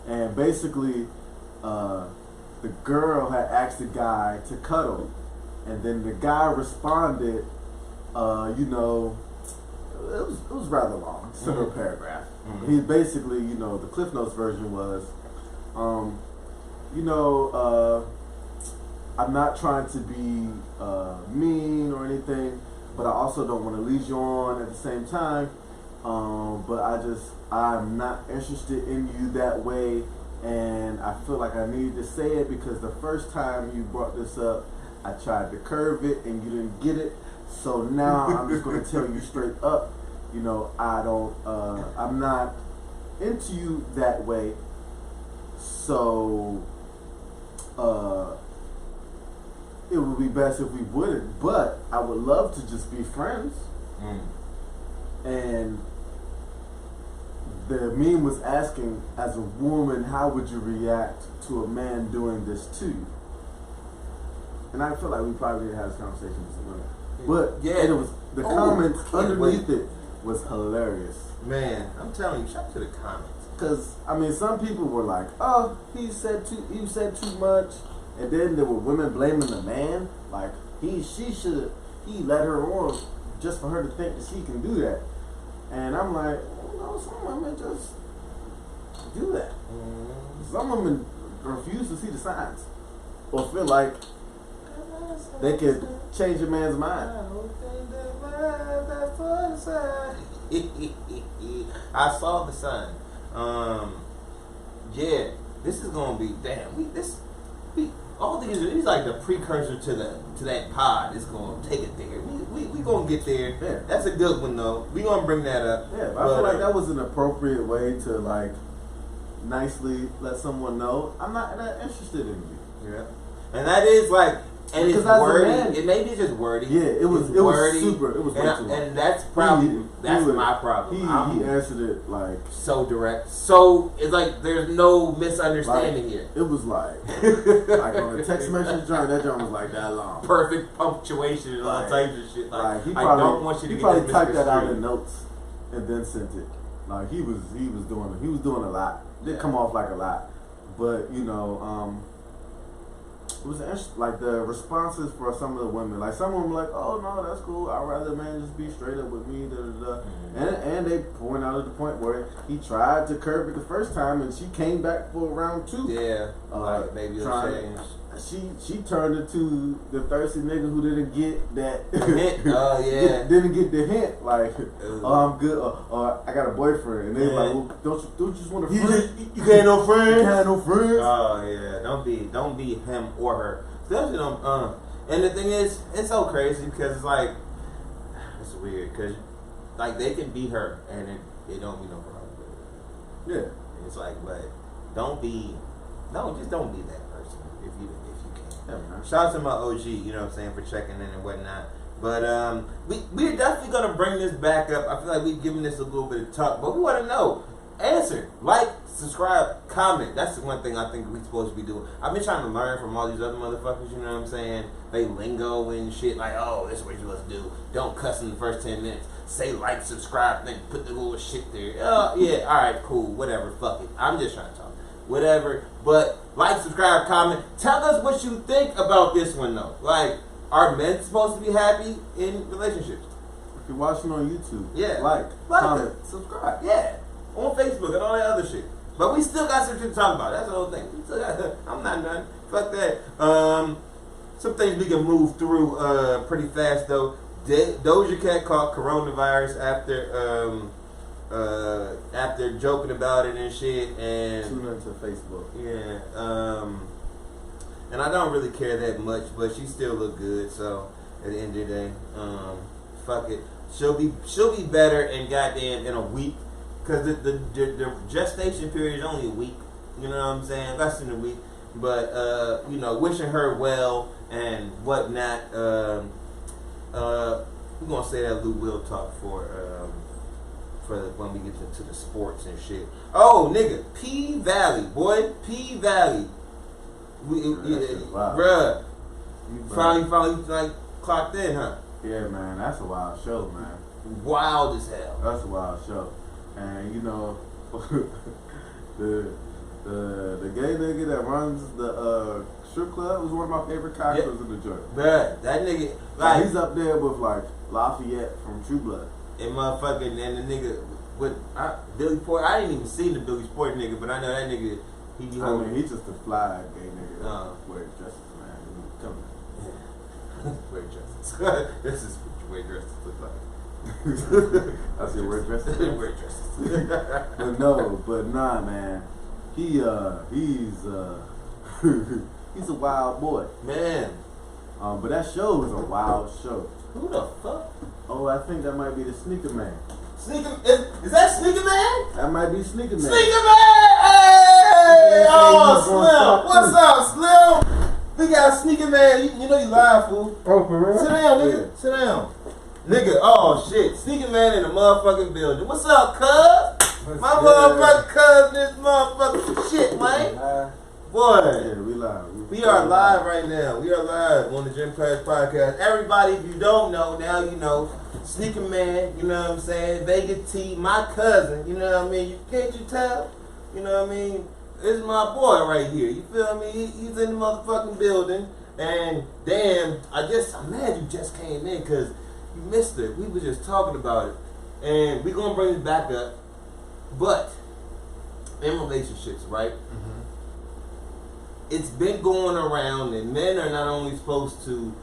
S2: and basically, the girl had asked the guy to cuddle. And then the guy responded, it was rather long, single mm-hmm. paragraph. Mm-hmm. He basically, the Cliff Notes version was, I'm not trying to be mean or anything, but I also don't want to lead you on at the same time. But I'm not interested in you that way, and I feel like I need to say it because the first time you brought this up, I tried to curve it and you didn't get it. So now I'm just going to tell you straight up, I'm not into you that way. So, it would be best if we wouldn't, but I would love to just be friends. Mm. And the meme was asking, as a woman, how would you react to a man doing this to you? And I feel like we probably need to have this conversation with some women. But yeah, it was the comments underneath it was hilarious.
S1: Man, I'm telling you, shout out to the comments.
S2: Cause some people were like, "Oh, you said too much," and then there were women blaming the man, like he let her on just for her to think that she can do that. And I'm like, some women just do that. Mm-hmm. Some women refuse to see the signs or feel like they could change a man's mind.
S1: I saw the sign. This is gonna be all these like the precursor to that pod is gonna take it there. We gonna get there. Yeah. That's a good one though. We gonna bring that up.
S2: Yeah, but I feel like that was an appropriate way to like nicely let someone know I'm not that interested in you.
S1: Yeah, and that is like. And it's wordy. Maybe it's just wordy.
S2: Yeah, it was wordy. Super. It was
S1: and that's probably my problem.
S2: He answered it like
S1: so direct. So it's like there's no misunderstanding here.
S2: It was like on a text message joint, that joint was like that long.
S1: Perfect punctuation and all types of shit. Like
S2: he probably, I don't want you to get probably typed that out in notes and then sent it. Like he was doing a lot. It did come off like a lot, but it was like the responses for some of the women. Like some of them were like, "Oh no, that's cool. I'd rather a man just be straight up with me." Da, da, da. Mm-hmm. And they point out at the point where he tried to curb it the first time, and she came back for round 2.
S1: Yeah, like maybe it'll change.
S2: She turned into the thirsty nigga who didn't get that
S1: hint. Oh yeah,
S2: didn't get the hint. Like, oh, I'm good. Or I got a boyfriend, and they like, well, don't you just want a friend?
S1: You can't no friends.
S2: You can't no friends.
S1: Oh yeah, don't be him or her. Especially and the thing is, it's so crazy because it's like it's weird because like they can be her and it don't be no problem.
S2: Yeah,
S1: and it's like, but don't be that person if you can. Shout out to my OG, you know what I'm saying, for checking in and whatnot. But we're definitely gonna bring this back up. I feel like we've given this a little bit of talk, but we want to know. Answer, like, subscribe, comment. That's the one thing I think we're supposed to be doing. I've been trying to learn from all these other motherfuckers, you know what I'm saying? They lingo and shit like, oh, this is what you're supposed to do. Don't cuss in the first 10 minutes. Say like, subscribe, then put the little shit there. Yeah, alright, cool, whatever, fuck it. I'm just trying to talk. Whatever, but like, subscribe, comment. Tell us what you think about this one though. Like, are men supposed to be happy in relationships?
S2: If you're watching on YouTube,
S1: yeah,
S2: like comment, subscribe,
S1: yeah, on Facebook and all that other shit. But we still got some shit to talk about. That's the whole thing. We still got, I'm not done. Fuck that. Some things we can move through pretty fast though. Doja Cat caught coronavirus after joking about it and shit, and
S2: tune into Facebook.
S1: Yeah, and I don't really care that much, but she still look good. So at the end of the day, fuck it. She'll be better in goddamn in a week, cause the gestation period is only a week. You know what I'm saying? Less than a week. But you know, wishing her well and whatnot. We're gonna say that Lou will talk for when we get into the sports and shit. Oh, nigga, P Valley, boy, P Valley. Bruh. Finally, like clocked in, huh?
S2: Yeah, man, that's a wild show, man.
S1: Wild as hell.
S2: That's a wild show, and you know, the gay nigga that runs the strip club was one of my favorite characters in the joint.
S1: Bruh, that nigga, like,
S2: he's up there with like Lafayette from True Blood.
S1: And motherfucking, and the nigga with Billy Porter. I didn't even see the Billy Porter nigga, but I know that nigga.
S2: He's just a fly gay nigga. Wear dresses, man. Come on.
S1: Wear dresses. This is what wear dresses look like.
S2: That's your wear dresses.
S1: Wear dresses.
S2: but nah, man. He's he's a wild boy,
S1: man.
S2: But that show was a wild show.
S1: Who the fuck?
S2: Oh, I think that might be the Sneaker Man.
S1: Is that Sneaker Man?
S2: That might be Sneaker Man.
S1: Sneaker Man! Hey! Oh, Slim! What's up, Slim? We got Sneaker Man. You know you live, fool.
S2: Oh, for real?
S1: Sit down, nigga. Yeah. Sit down. Nigga, oh shit. Sneaker Man in the motherfucking building. What's up, cuz? My motherfucking cousin, this motherfucking shit, man. Boy.
S2: Yeah, we live.
S1: We are live right now. We are live on the Dreamcast podcast. Everybody, if you don't know, now you know. Sneaker Man, you know what I'm saying? Vega T, my cousin, you know what I mean? Can't you tell? You know what I mean? This is my boy right here. You feel me? He's in the motherfucking building. And damn, I'm mad you just came in because you missed it. We were just talking about it. And we're going to bring it back up. But in relationships, right? Mm-hmm. It's been going around that men are not only supposed to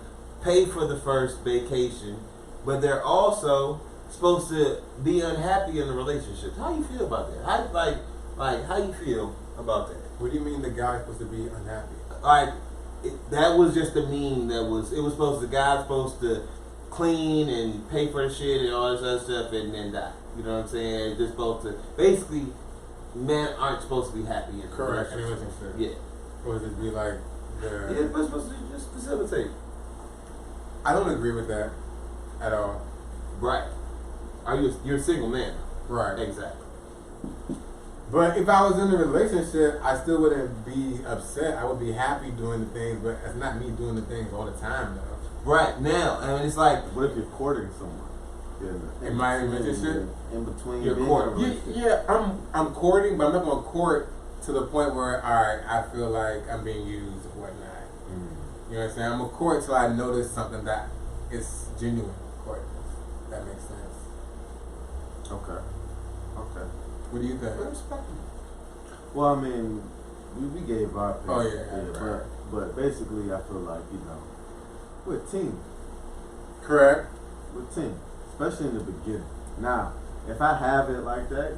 S1: pay for the first vacation, but they're also supposed to be unhappy in the relationship. How you feel about that? How you feel about that?
S3: What do you mean the guy's supposed to be unhappy?
S1: That was just a meme. The guy's supposed to clean and pay for the shit and all this other stuff and then die. You know what I'm saying? It's just supposed to, basically, men aren't supposed to be happy in the relationship. Yeah.
S3: Or does it be like
S1: yeah, but supposed to just facilitate.
S3: I don't agree with that at all.
S1: Right. You're a single man.
S3: Right.
S1: Exactly.
S3: But if I was in a relationship, I still wouldn't be upset. I would be happy doing the things, but it's not me doing the things all the time, though.
S1: Right. Now, I mean, it's like,
S2: what if you're courting someone?
S3: In my relationship?
S2: In between.
S1: You're courting.
S3: Yeah, I'm courting, but I'm not going to court to the point where, alright, I feel like I'm being used or whatnot. You know what I'm saying? I'm going to court till I notice something that is genuine court. That makes sense.
S2: Okay.
S3: What do you think?
S2: Well, I mean, we gave our opinion.
S3: Oh, yeah. Right.
S2: But basically, I feel like, we're a team.
S3: Correct.
S2: We're a team. Especially in the beginning. Now, if I have it like that,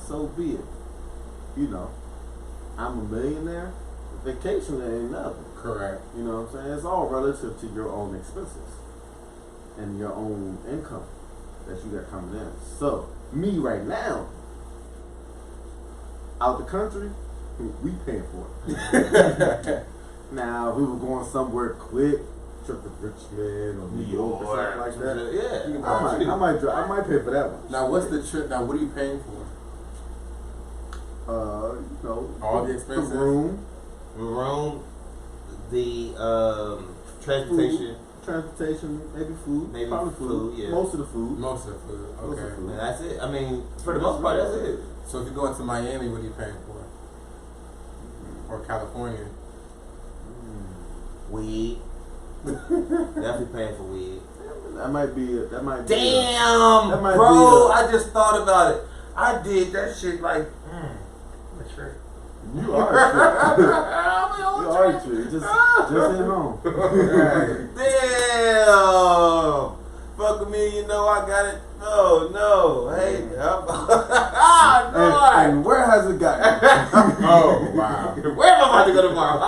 S2: so be it. I'm a millionaire. Vacation ain't nothing.
S3: Correct.
S2: You know what I'm saying? It's all relative to your own expenses and your own income that you got coming in. So, me right now, out the country, we paying for it. Now, if we were going somewhere quick, trip to Richmond or New York or something like that,
S1: yeah,
S2: I might pay for that one.
S3: Now, what's the trip? Now, what are you paying for?
S2: All the expenses. The room,
S1: the transportation,
S2: maybe food, probably food.
S1: Yeah.
S2: Most of the food.
S3: Okay.
S1: And that's it. I mean, for the most part, that's it.
S3: So if you're going to Miami, what are you paying for? Or California?
S1: Weed. Definitely paying for weed.
S2: That might be.
S1: Damn, bro! I just thought about it. I did that shit like. I'm a trick.
S2: You are a trick. You are a trick. Just at home.
S1: Damn. fuck with me, you know I got it. No. Hey,
S2: and where has it gotten?
S3: Oh, wow.
S1: Where am I about to go tomorrow?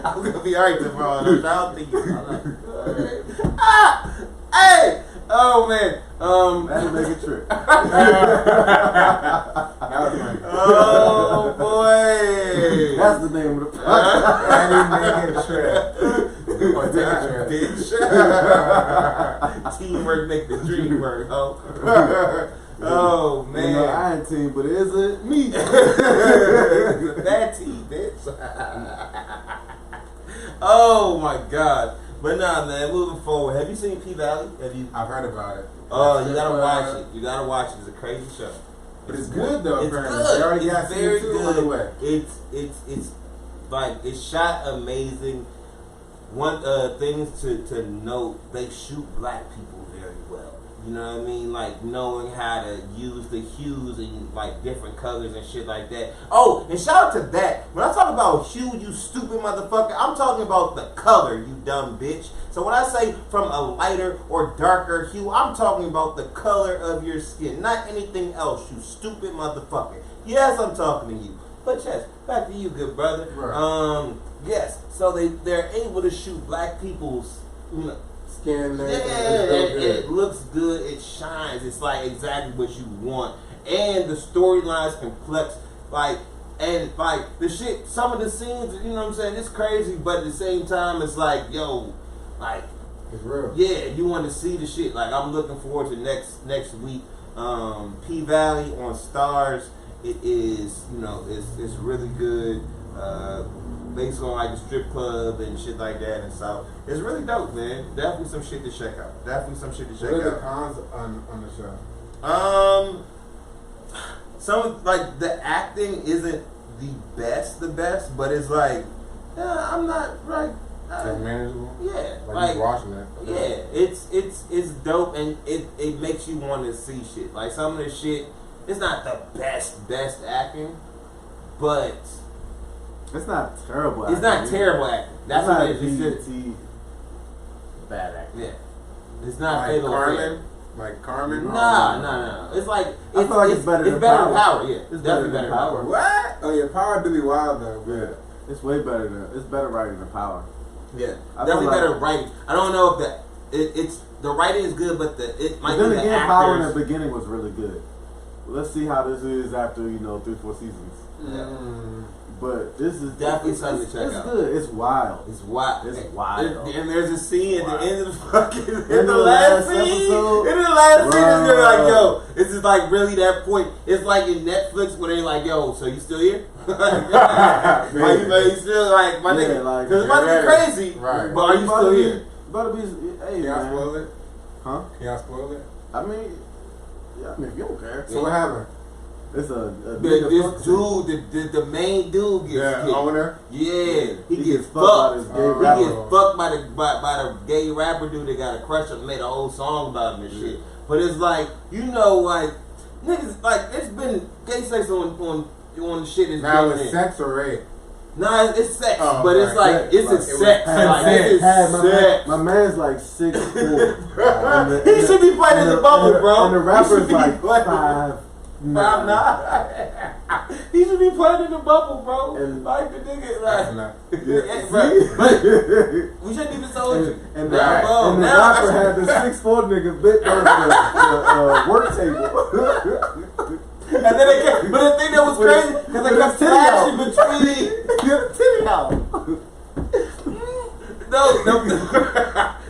S1: I'm gonna be alright tomorrow. I don't think hey! Oh man.
S2: That'll make a trip.
S3: That was funny.
S1: Oh boy.
S2: That's the name of the podcast.
S3: That'll make a trip. Or take a trip.
S1: Bitch. Teamwork make the dream work, oh. Oh man.
S2: You know, I ain't team, but is it me?
S1: It's a bad team, bitch. Oh my god. But nah, man, moving forward. Have you seen P Valley?
S3: I've heard about it.
S1: Oh, you gotta watch it. You gotta watch it. It's a crazy show.
S3: But it's good though.
S1: It's
S3: apparently.
S1: good.
S3: They already
S1: It's
S3: got
S1: very
S3: season 2
S1: good.
S3: on the way.
S1: It's like it's shot amazing. One things to note, they shoot black people very well. You know what I mean? Like knowing how to use the hues and like different colors and shit like that. Oh, and shout out to that. When I talk about hue, you stupid motherfucker, I'm talking about the color, you dumb bitch. So when I say from a lighter or darker hue, I'm talking about the color of your skin, not anything else, you stupid motherfucker. Yes, I'm talking to you. But yes, back to you, good brother.
S3: Right.
S1: Yes. So they're able to shoot black people's, you know,
S3: Skin there.
S1: it looks good, it shines, it's like exactly what you want. And the storyline's complex, and the shit, some of the scenes, you know what I'm saying, it's crazy, but at the same time it's like, yo, like
S3: It's real.
S1: yeah, you want to see the shit. Like I'm looking forward to next week. P Valley on Stars. It is, you know, it's really good. Based on like the strip club and shit like that, and so it's really dope, man. Definitely some shit to check out.
S3: What are the cons on the show?
S1: Some like the acting isn't the best, but it's like, I'm not like.
S3: It's manageable.
S1: Yeah,
S3: like you watching it.
S1: Yeah, it's dope, and it makes you want to see shit. Like some of the shit, it's not the best acting, but
S2: it's not terrible.
S1: It's not terrible acting. That's what it is.
S2: Bad acting.
S1: Yeah, it's not
S3: like
S1: fatal.
S3: Carmen. Like Carmen.
S1: Nah. It's like
S2: I feel like it's better than Power.
S1: Yeah,
S2: It's
S1: definitely
S2: better than
S1: Power.
S2: Power.
S3: What? Oh yeah, Power do be wild though.
S2: Yeah, it's way better than. It's better writing than Power.
S1: Yeah,
S2: I
S1: definitely
S2: feel like-
S1: better writing. I don't know if it's the writing is good, but it might
S2: But
S1: be
S2: then
S1: the
S2: again, Power in
S1: actors.
S2: the beginning was really good. Let's see how this is after 3-4 seasons.
S1: Yeah.
S2: But this is
S1: Definitely something to check
S2: it's
S1: out.
S2: It's good. It's wild.
S1: It's wild.
S2: It's wild.
S1: And there's a scene at the end of the fucking
S2: In the last episode?
S1: In the last scene, it's gonna be like,
S2: Bruh.
S1: yo, this is like really that point. It's like in Netflix where they like, yo, so you still here? Are you still like my nigga?
S2: like,
S1: Because it might be crazy,
S3: Right.
S1: but are you still here?
S2: Better be. Hey,
S3: Can y'all
S2: man.
S3: spoil it?
S2: Huh?
S3: Can y'all spoil it?
S2: I mean, yeah. I mean, if you don't care,
S3: So what happened?
S2: it's a
S1: This dude, the main dude gets
S3: Yeah,
S1: hit.
S3: owner.
S1: Yeah, he gets
S2: fucked by
S1: fucked.
S2: this gay
S1: He
S2: rapper.
S1: gets fucked by the gay rapper dude that got a crush on, made a whole song about him and shit. But it's like, you know, like niggas, like there's been gay sex on the shit is
S3: Now
S1: going
S3: it's
S1: in.
S3: sex or rape?
S1: Nah, it's sex,
S3: Oh,
S1: but it's
S3: right.
S1: like it's
S2: Like,
S1: a
S2: it
S1: sex.
S3: was
S1: Like it's
S2: Hey,
S1: sex.
S2: my man's like 6'4".
S1: He should be playing in the bubble, bro.
S2: And the
S1: He
S2: rapper's
S1: should be
S2: like
S1: playing-
S2: 5'9".
S1: He should be playing in the bubble, bro.
S2: And-
S1: like the nigga,
S3: That's
S1: like.
S3: enough.
S1: Yeah, bro. But we shouldn't even told you.
S2: And
S1: Now,
S2: the
S1: bro, now
S2: rapper
S1: I
S2: had the 6'4" nigga bit over the work table.
S1: And then they kept, but the thing that was crazy, because they kept flashing between.
S2: Titty out.
S1: No,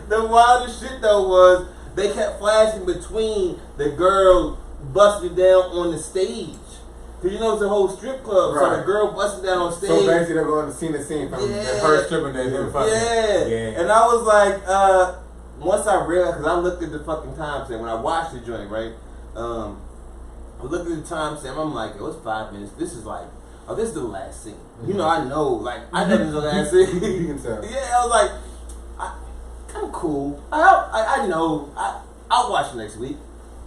S1: the wildest shit though was they kept flashing between the girl busting down on the stage. Cause you know it's a whole strip club, so
S3: Right.
S1: the girl busting down on stage.
S3: So basically they're going to scene to scene from her stripping there.
S1: Yeah. And I was like, once I realized, because I looked at the fucking timestamp when I watched the joint, right? I looked at the timestamp. I'm like, it was 5 minutes. This is like, oh, this is the last scene. You know, I know this is the last scene.
S3: You can tell.
S1: Yeah, I was like, I'm cool. I know. I'll watch next week.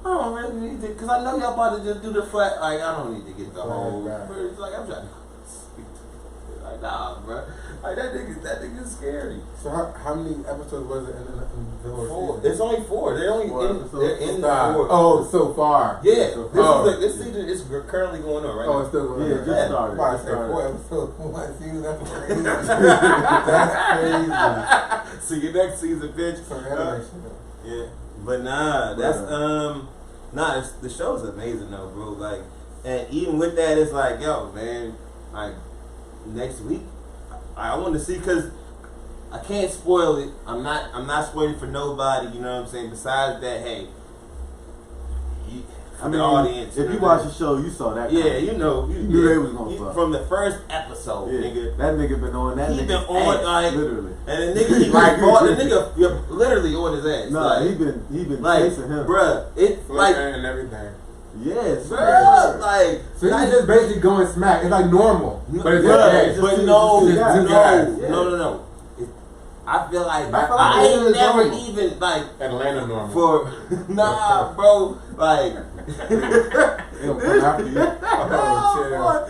S1: I don't really need to, because I know y'all about to just do the flat. Like, I don't need to get the whole.
S3: Right.
S1: It's like, I'm trying to. Like, nah, bro. Like, that nigga's scary.
S3: So how many episodes was it in the whole
S1: Four.
S3: season?
S1: It's only 4. They're only they're in the 4.
S3: Oh, so far.
S1: Yeah.
S3: So
S1: This season is currently going on right now.
S3: It's still going on.
S2: Yeah, it just started.
S3: I said 4 episodes one season. That's crazy. That's crazy.
S1: See you next season, bitch. Yeah. But nah, that's the show's amazing though, bro. Like, and even with that, it's like, yo, man, like next week, I want to see, cause I can't spoil it. I'm not spoiling for nobody. You know what I'm saying? Besides that, hey, the audience.
S2: If you watch the show, you saw that.
S1: Yeah, you know,
S2: you knew they was gonna fuck
S1: from the first episode, nigga.
S2: That nigga been on that.
S1: He been on
S2: ass,
S1: like
S2: literally,
S1: and the nigga, he like the nigga literally on his ass.
S2: Nah,
S1: like,
S2: he been
S1: like,
S2: chasing him,
S1: bruh. It like
S3: and everything.
S2: Yes,
S1: bruh, like
S3: so he's just basically going smack. It's like normal, but it's
S1: bruh, but no. I feel like I ain't never
S3: normal.
S1: even like
S3: Atlanta normal
S1: for nah, bro. Like
S3: it'll come after you. Oh,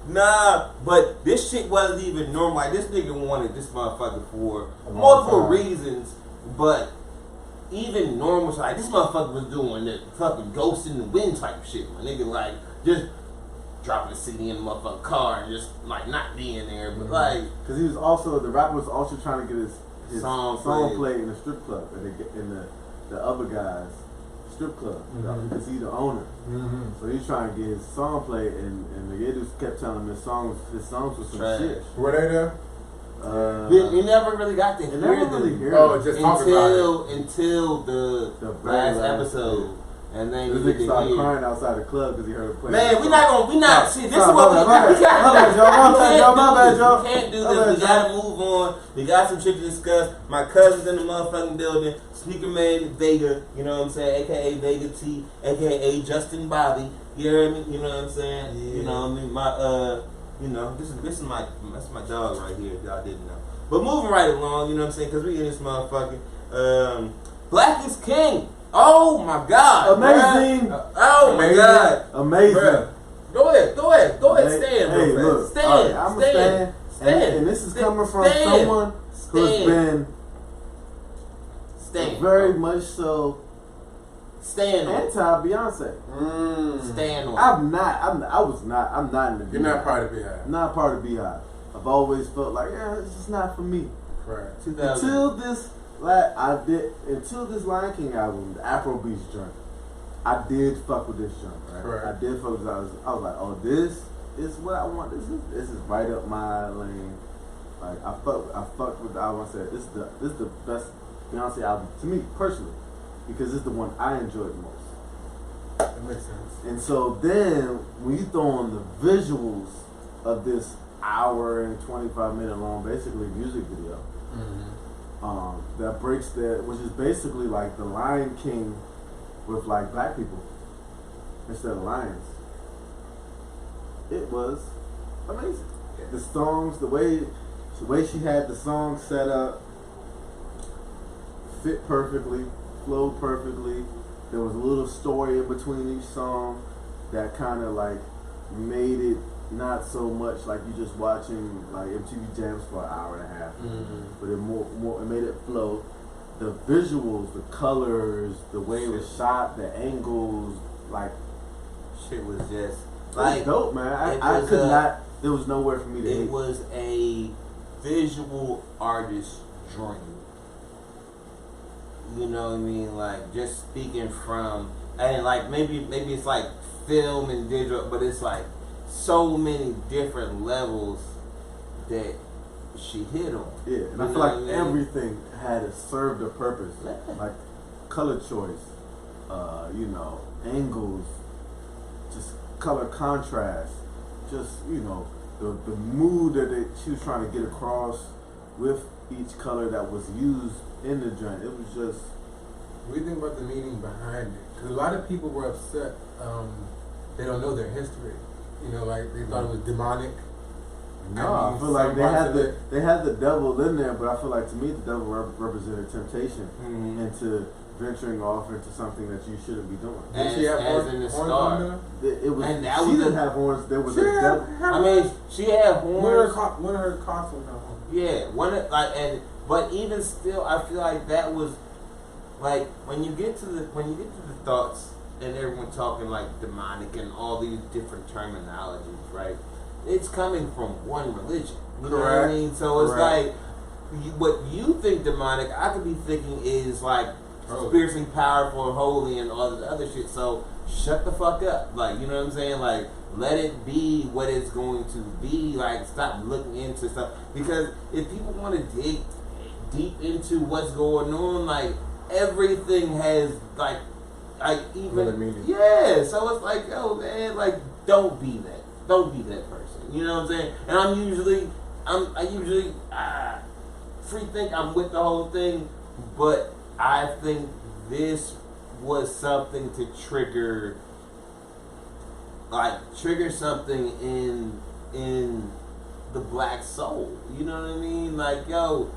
S1: nah, but this shit wasn't even normal. Like, this nigga wanted this motherfucker for multiple reasons, but even normal shit, like this motherfucker was doing the fucking ghost in the wind type shit. My nigga, like, just dropping a CD in the motherfucking car and just like not being there, but like,
S2: because he was also, the rapper was also trying to get his
S1: song
S2: played in the strip club, in the other guy's strip club, because he's the owner. So he's trying to get his song played, and the Yidus kept telling him his songs was some
S1: trash
S2: shit.
S3: Were they there?
S1: you never really got to hear them.
S3: Oh, just
S1: until the last episode. And then
S2: this nigga started crying outside the club because he heard it play.
S1: Man, we not see. This is what we can't do this. We gotta move on. We got some shit to discuss. My cousin's in the motherfucking building. Sneaker Man Vega, you know what I'm saying? AKA Vega T, AKA Justin Bobby. You hear me? You know what I'm saying? Yeah. You know what I mean? My this is my dog right here. If y'all didn't know. But moving right along, you know what I'm saying? Because we in this motherfucking Black is King. Oh my God!
S2: Amazing!
S1: Oh my God!
S2: Amazing!
S1: Bruh. Go ahead, stand,
S2: hey,
S1: bro.
S2: Look,
S1: stand,
S2: I'm
S1: stand.
S2: And this is coming from someone who's been very much so anti-Beyonce.
S1: Stand on.
S2: I'm not in the Beehive.
S3: You're not part of Beehive.
S2: I'm not part of Beehive. I've always felt like, it's just not for me.
S3: Right.
S2: Until this Lion King album, the Afro Beats joint, I did fuck with this joint. Right?
S3: Correct.
S2: I did fuck with this. I was like, oh, this is what I want. This is right up my lane. Like, I fucked with the album. I said, this is the best Beyonce album to me personally, because it's the one I enjoyed the most.
S3: That makes sense.
S2: And so then when you throw on the visuals of this hour and 25-minute long, basically music video. That breaks which is basically like the Lion King with like black people instead of lions. It was amazing. The songs, the way she had the song set up, fit perfectly, flowed perfectly. There was a little story in between each song that kind of like made it not so much like you just watching like MTV Jams for an hour and a half, but it made it flow. The visuals, the colors, the way it was shot, the angles, like
S1: shit was just
S2: like dope, man. I could not. There was nowhere for me to.
S1: It was a visual artist's dream. You know what I mean? Like, just speaking from, and like maybe it's like film and digital, but it's like so many different levels that she hit on.
S2: Yeah, and I feel like everything had served a purpose. Like color choice, angles, just color contrast, just the mood that she was trying to get across with each color that was used in the joint. It was just.
S3: What do you think about the meaning behind it? Because a lot of people were upset. They don't know their history. Like they thought it was demonic.
S2: No, I feel like they had the devil in there, but I feel like to me the devil represented temptation, and to venturing off into something that you shouldn't be doing.
S1: As in the star.
S2: It was.
S1: And that
S2: she
S1: was
S2: didn't have horns. There was a devil.
S1: I mean, she had horns.
S3: One of her costumes had horns.
S1: Yeah, but even still, I feel like that was like when you get to the thoughts and everyone talking like demonic and all these different terminologies, right? It's coming from one religion. You know what I mean? So it's like what you think demonic, I could be thinking is like spiritually powerful, holy, and all this other shit. So shut the fuck up, like, you know what I'm saying? Like, let it be what it's going to be. Like, stop looking into stuff, because if people want to dig deep into what's going on, like everything has like even yeah. So it's like, yo man, like don't be that person. You know what I'm saying? And I usually free think I'm with the whole thing, but I think this was something to trigger something in the black soul. You know what I mean? Like, yo,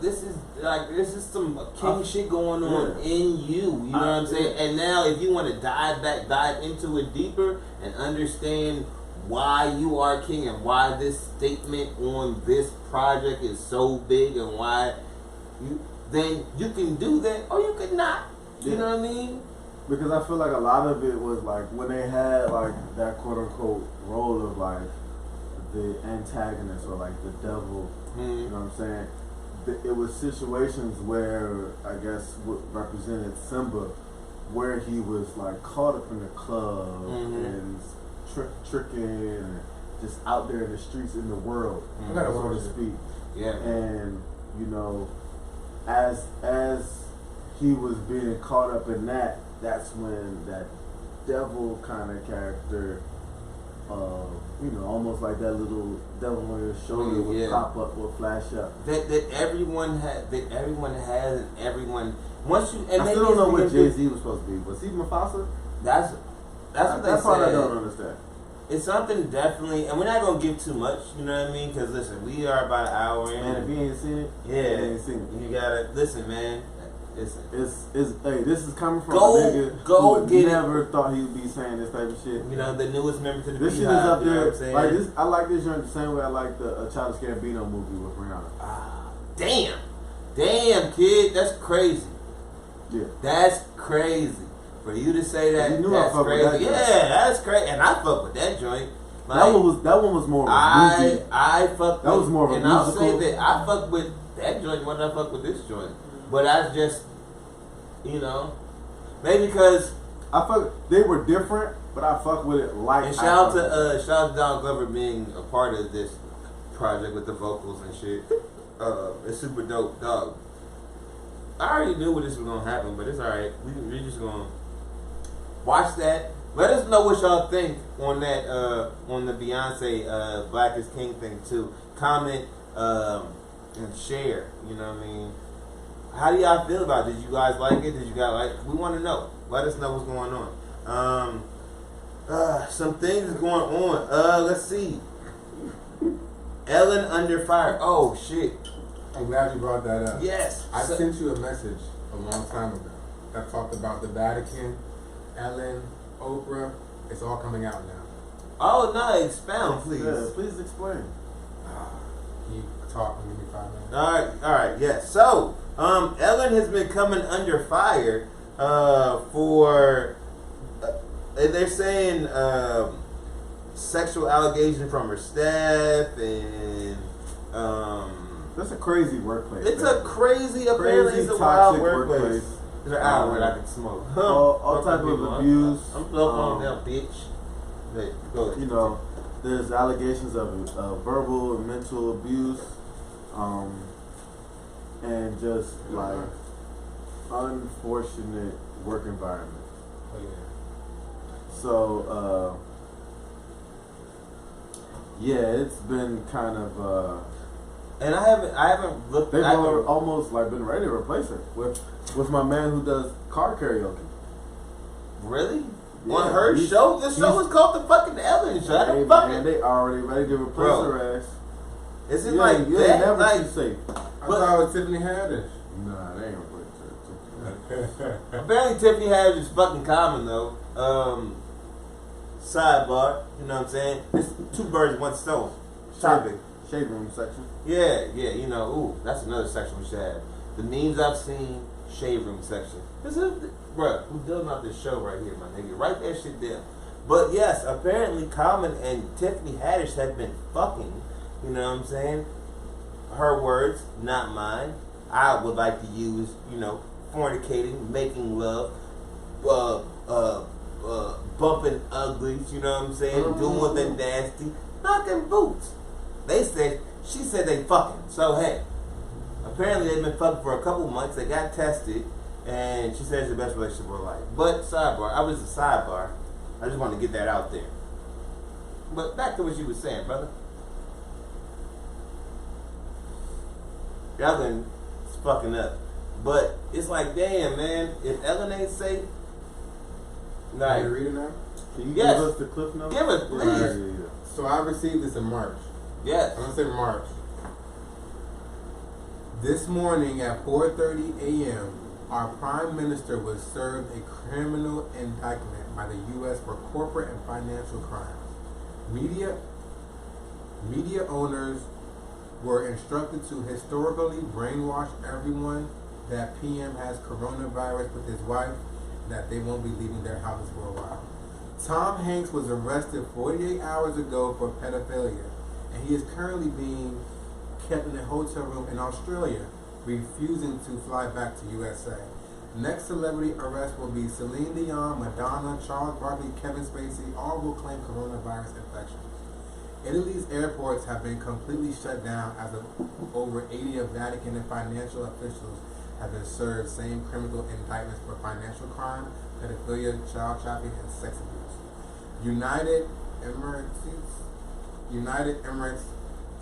S1: this is some king shit going on in you. You know what I'm saying? And now if you want to dive into it deeper and understand why you are king and why this statement on this project is so big and why then you can do that or you could not. You know what I mean?
S2: Because I feel like a lot of it was like when they had like that quote unquote role of like the antagonist or like the devil, you know what I'm saying? It was situations where I guess what represented Simba, where he was like caught up in the club and tricking and just out there in the streets in the world, so to speak. Yeah. And you know, as he was being caught up in that, that's when that devil kind of character, you know, almost like that little devil on your shoulder would pop up or flash up. That everyone has, and everyone once you. And I still don't know what Jay-Z was supposed to be. Was he Mufasa? That's what they said. Part I don't understand. It's something definitely, and we're not gonna give too much. You know what I mean? Because listen, we are about an hour in. Man, if you ain't seen it, you ain't seen it. You gotta listen, man. Listen, hey, this is coming from a nigga who never thought he would be saying this type of shit. You know, the newest member to the This shit is up there. You know what I'm saying? Like this, I like this joint the same way I like the Childish Gambino movie with Rihanna. Damn, kid, that's crazy. Yeah, that's crazy. For you to say that, that's crazy. That's crazy. And I fuck with that joint. Like, that one was more. I fuck. That was more of a musical. I'll say that I fuck with that joint more than I fuck with this joint. But that's just, you know, maybe because they were different, but I fuck with it like. And shout out to Donald Glover being a part of this project with the vocals and shit. It's super dope, dog. I already knew this was gonna happen, but it's alright. We just gonna watch that. Let us know what y'all think on that, on the Beyonce Black is King thing too. Comment and share. You know what I mean? How do y'all feel about it? Did you guys like it? Did you guys like? We want to know. Let us know what's going on. Some things going on. Let's see. Ellen under fire. Oh shit.
S3: I'm glad you brought that up.
S1: Yes.
S3: I sent you a message a long time ago that talked about the Vatican, Ellen, Oprah. It's all coming out now.
S1: Oh no! Expound, please. Yeah, please explain.
S3: Keep talking. Give me 5 minutes.
S1: All right. Yes. So. Ellen has been coming under fire for they're saying sexual allegations from her staff and
S2: that's a crazy workplace.
S1: It's a crazy apparently it's a wild workplace. It's an hour where I can smoke. All type of abuse. I'm blowing on that bitch. Go ahead.
S2: You know, there's allegations of verbal and mental abuse. And just like unfortunate work environment. Oh, yeah. So it's been kind of
S1: and I haven't looked.
S2: They've almost like been ready to replace her with my man who does car karaoke.
S1: Really? Yeah, on her show? The show is called the fucking Ellen Show.
S2: Hey, man, they already ready to replace her ass.
S1: Is it like
S2: you
S1: that?
S2: Never
S1: like,
S2: too safe.
S3: I thought it was Tiffany Haddish.
S2: Nah, they ain't
S1: Apparently Tiffany Haddish is fucking common though. Sidebar, you know what I'm saying? It's two birds with one stone. Topic.
S2: Shade room section.
S1: Yeah, you know, ooh, that's another section we should have. The memes I've seen, shade room section. Bruh, who's doing out this show right here, my nigga? Write that shit down. But yes, apparently Common and Tiffany Haddish have been fucking, you know what I'm saying? Her words, not mine. I would like to use, you know, fornicating, making love, bumping uglies, you know what I'm saying? Doing the nasty, knocking boots. She said they fucking. So hey, apparently they've been fucking for a couple months. They got tested, and she said it's the best relationship of her life. But sidebar. I just want to get that out there. But back to what you were saying, brother. Ellen is fucking up. But it's like, damn, man, if Ellen ain't safe,
S3: Are you reading that?
S2: Can you
S1: Yes.
S2: give us the cliff notes?
S1: Give us, please.
S2: Yeah.
S3: So I received this in March.
S1: Yes.
S3: I'm gonna say March. This morning at 4:30 a.m., our Prime Minister was served a criminal indictment by the U.S. for corporate and financial crimes. Media owners were instructed to historically brainwash everyone that PM has coronavirus with his wife, that they won't be leaving their houses for a while. Tom Hanks was arrested 48 hours ago for pedophilia, and he is currently being kept in a hotel room in Australia, refusing to fly back to USA. Next celebrity arrest will be Celine Dion, Madonna, Charles Barkley, Kevin Spacey. All will claim coronavirus infections. Italy's airports have been completely shut down as of over 80 of Vatican and financial officials have been served same criminal indictments for financial crime, pedophilia, child trafficking, and sex abuse. United Emirates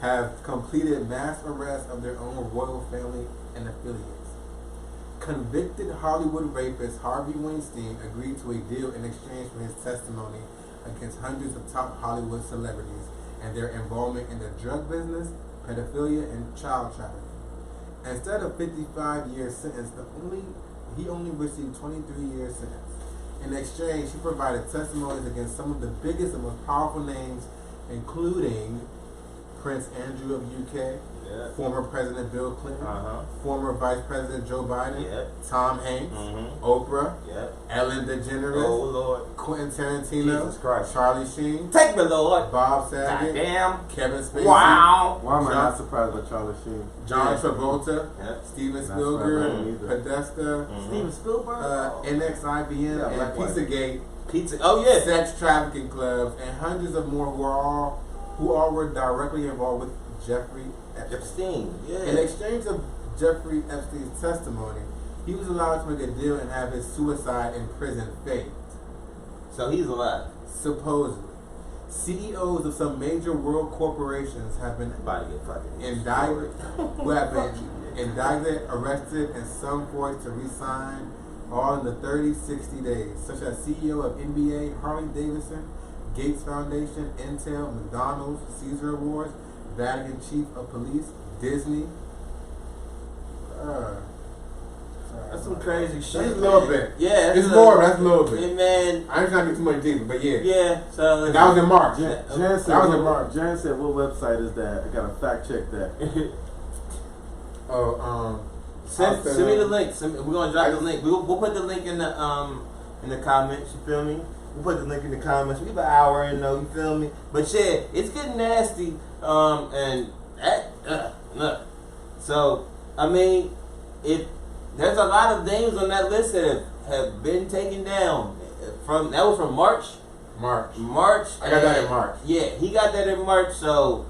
S3: have completed mass arrests of their own royal family and affiliates. Convicted Hollywood rapist Harvey Weinstein agreed to a deal in exchange for his testimony against hundreds of top Hollywood celebrities and their involvement in the drug business, pedophilia, and child trafficking. Instead of 55-year sentence, he only received 23 years sentence. In exchange, he provided testimonies against some of the biggest and most powerful names, including Prince Andrew of UK, former President Bill Clinton, former Vice President Joe Biden, Tom Hanks, Oprah, Ellen DeGeneres,
S1: Oh Lord,
S3: Quentin Tarantino,
S1: Jesus Christ,
S3: Charlie Sheen,
S1: take me, Lord,
S3: Bob Saget,
S1: goddamn,
S3: Kevin Spacey,
S1: wow,
S2: Why am I not surprised by Charlie Sheen?
S3: John Travolta, Steven Spielberg, Podesta,
S1: Steven Spielberg,
S3: NXIBM, and Pizzagate, sex trafficking clubs, and hundreds of more who all were directly involved with Jeffrey Epstein. In exchange of Jeffrey Epstein's testimony, he was allowed to make a deal and have his suicide in prison faked.
S1: So he's alive.
S3: Supposedly. CEOs of some major world corporations have been indicted, arrested, and some forced to resign, all in the 30-60 days, such as CEO of NBA, Harley Davidson, Gates Foundation, Intel, McDonald's, Caesar Awards, Vatican Chief of Police, Disney.
S1: That's some crazy shit.
S3: That's a little bit.
S1: Yeah,
S3: it's more. That's a little bit.
S1: Hey, man,
S3: I ain't trying to get too much deeper, but yeah.
S1: Yeah. So
S3: that was in March.
S2: Jan said, "What website is that?" I gotta fact check that.
S1: Send me the link. We're gonna drop the link. We'll put the link in the comments. You feel me? We'll put the link in the comments. We have an hour in though. You feel me? But yeah, it's getting nasty. So I mean, there's a lot of names on that list that have been taken down. That was from March. March.
S3: I got that in March.
S1: Yeah, he got that in March. So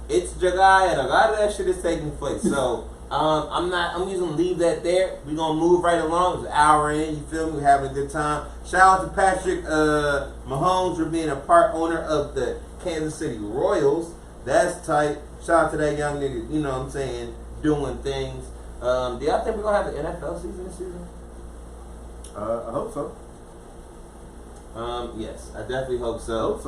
S1: it's July, and a lot of that shit is taking place. So I'm just gonna leave that there. We're gonna move right along. It's an hour in, you feel me? We're having a good time. Shout out to Patrick Mahomes for being a part owner of the Kansas City Royals. That's tight. Shout out to that young nigga, you know what I'm saying, doing things. Do y'all think we're gonna have the NFL season this season?
S2: I hope so.
S1: Yes, I definitely hope so.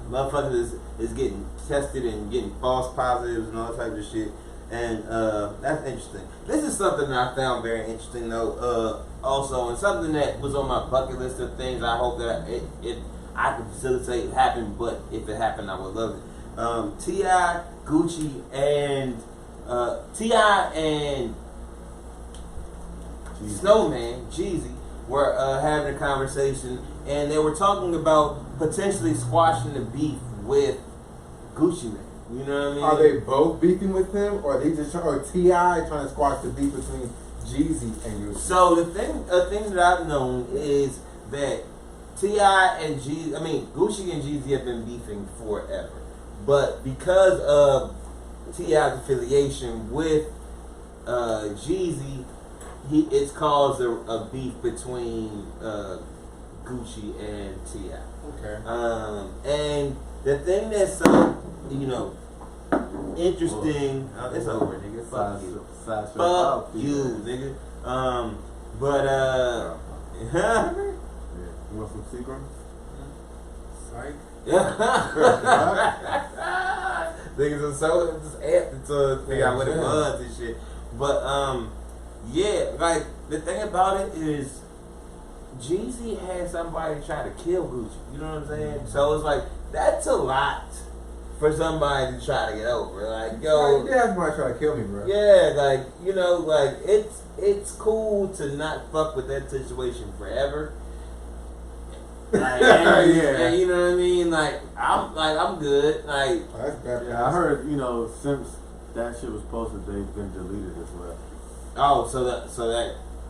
S1: Motherfuckers is getting tested and getting false positives and all types of shit. And that's interesting. This is something that I found very interesting though. Also, and something that was on my bucket list of things I hope that I could facilitate happen. But if it happened, I would love it. T.I., Gucci, and T.I. and Snowman, Jeezy, were having a conversation, and they were talking about potentially squashing the beef with Gucci Mane. You know what I mean?
S3: Are they both beefing with him, or are they just or T.I. trying to squash the beef between Jeezy and Gucci?
S1: So the thing that I've known is that T.I. and Gucci and Jeezy have been beefing forever, but because of T.I.'s affiliation with Jeezy, it's caused a beef between Gucci and T.I.
S3: Okay.
S1: And the thing that's interesting. It's over, nigga. Fuck you. Fuck you, nigga.
S2: You want some Seagrams?
S3: Psych.
S1: Niggas are so just amped to figure out what it was and shit. But yeah, like the thing about it is Jeezy had somebody try to kill Gucci. You know what I'm saying? So it's like that's a lot for somebody to try to get over. Like, yo,
S3: you did have somebody try to kill me, bro.
S1: Yeah, like it's cool to not fuck with that situation forever. Like, and you know what I mean? I'm good. Like,
S3: oh, that's bad.
S2: Yeah, I heard since that shit was posted, they've been deleted as well.
S1: Oh, so that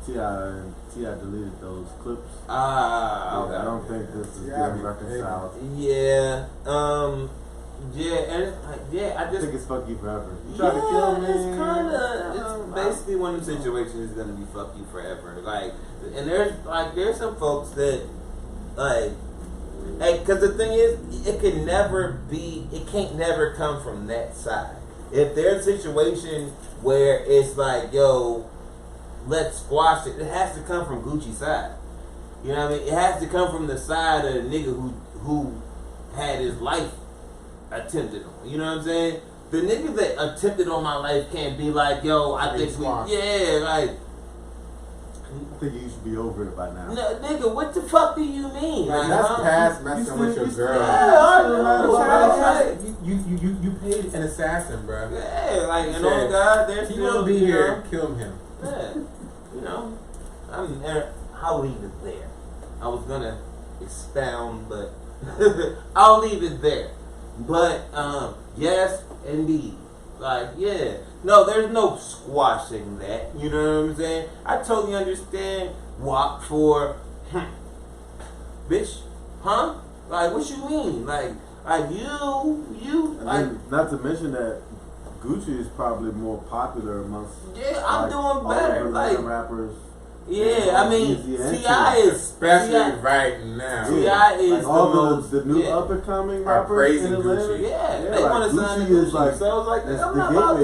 S2: T.I. deleted those clips.
S1: Okay.
S2: I don't think this is getting reconciled.
S1: Yeah. I just
S2: think it's fuck you forever. You try to kill me.
S1: It's basically one of the situations is gonna be fuck you forever. Like, and there's some folks that because the thing is, it can't never come from that side. If there's a situation where it's like, yo, let's squash it, it has to come from Gucci's side. You know what I mean? It has to come from the side of the nigga who had his life attempted on. You know what I'm saying? The nigga that attempted on my life can't be like, yo, I think
S2: I think you should be over it by now.
S1: No, nigga, what the fuck do you mean?
S3: Like, that's past messing with your girl. You paid an assassin, bro.
S1: Yeah, like, and on God, there's
S3: still, gonna be here, kill him.
S1: Yeah, I'll leave it there. I was gonna expound, but I'll leave it there. But, yes, indeed. Like, yeah. No, there's no squashing that. You know what I'm saying? I totally understand walk for, bitch, huh? Like, what you mean? Like you. Like,
S2: not to mention that Gucci is probably more popular amongst.
S1: Yeah, I'm doing better. Like
S2: rappers.
S1: Yeah, I mean, T.I. is
S3: especially right now.
S1: T.I. is
S2: like all the new up and coming rappers in Atlanta.
S1: Yeah, they want to sign to Gucci. Like, so I was like, I'm not about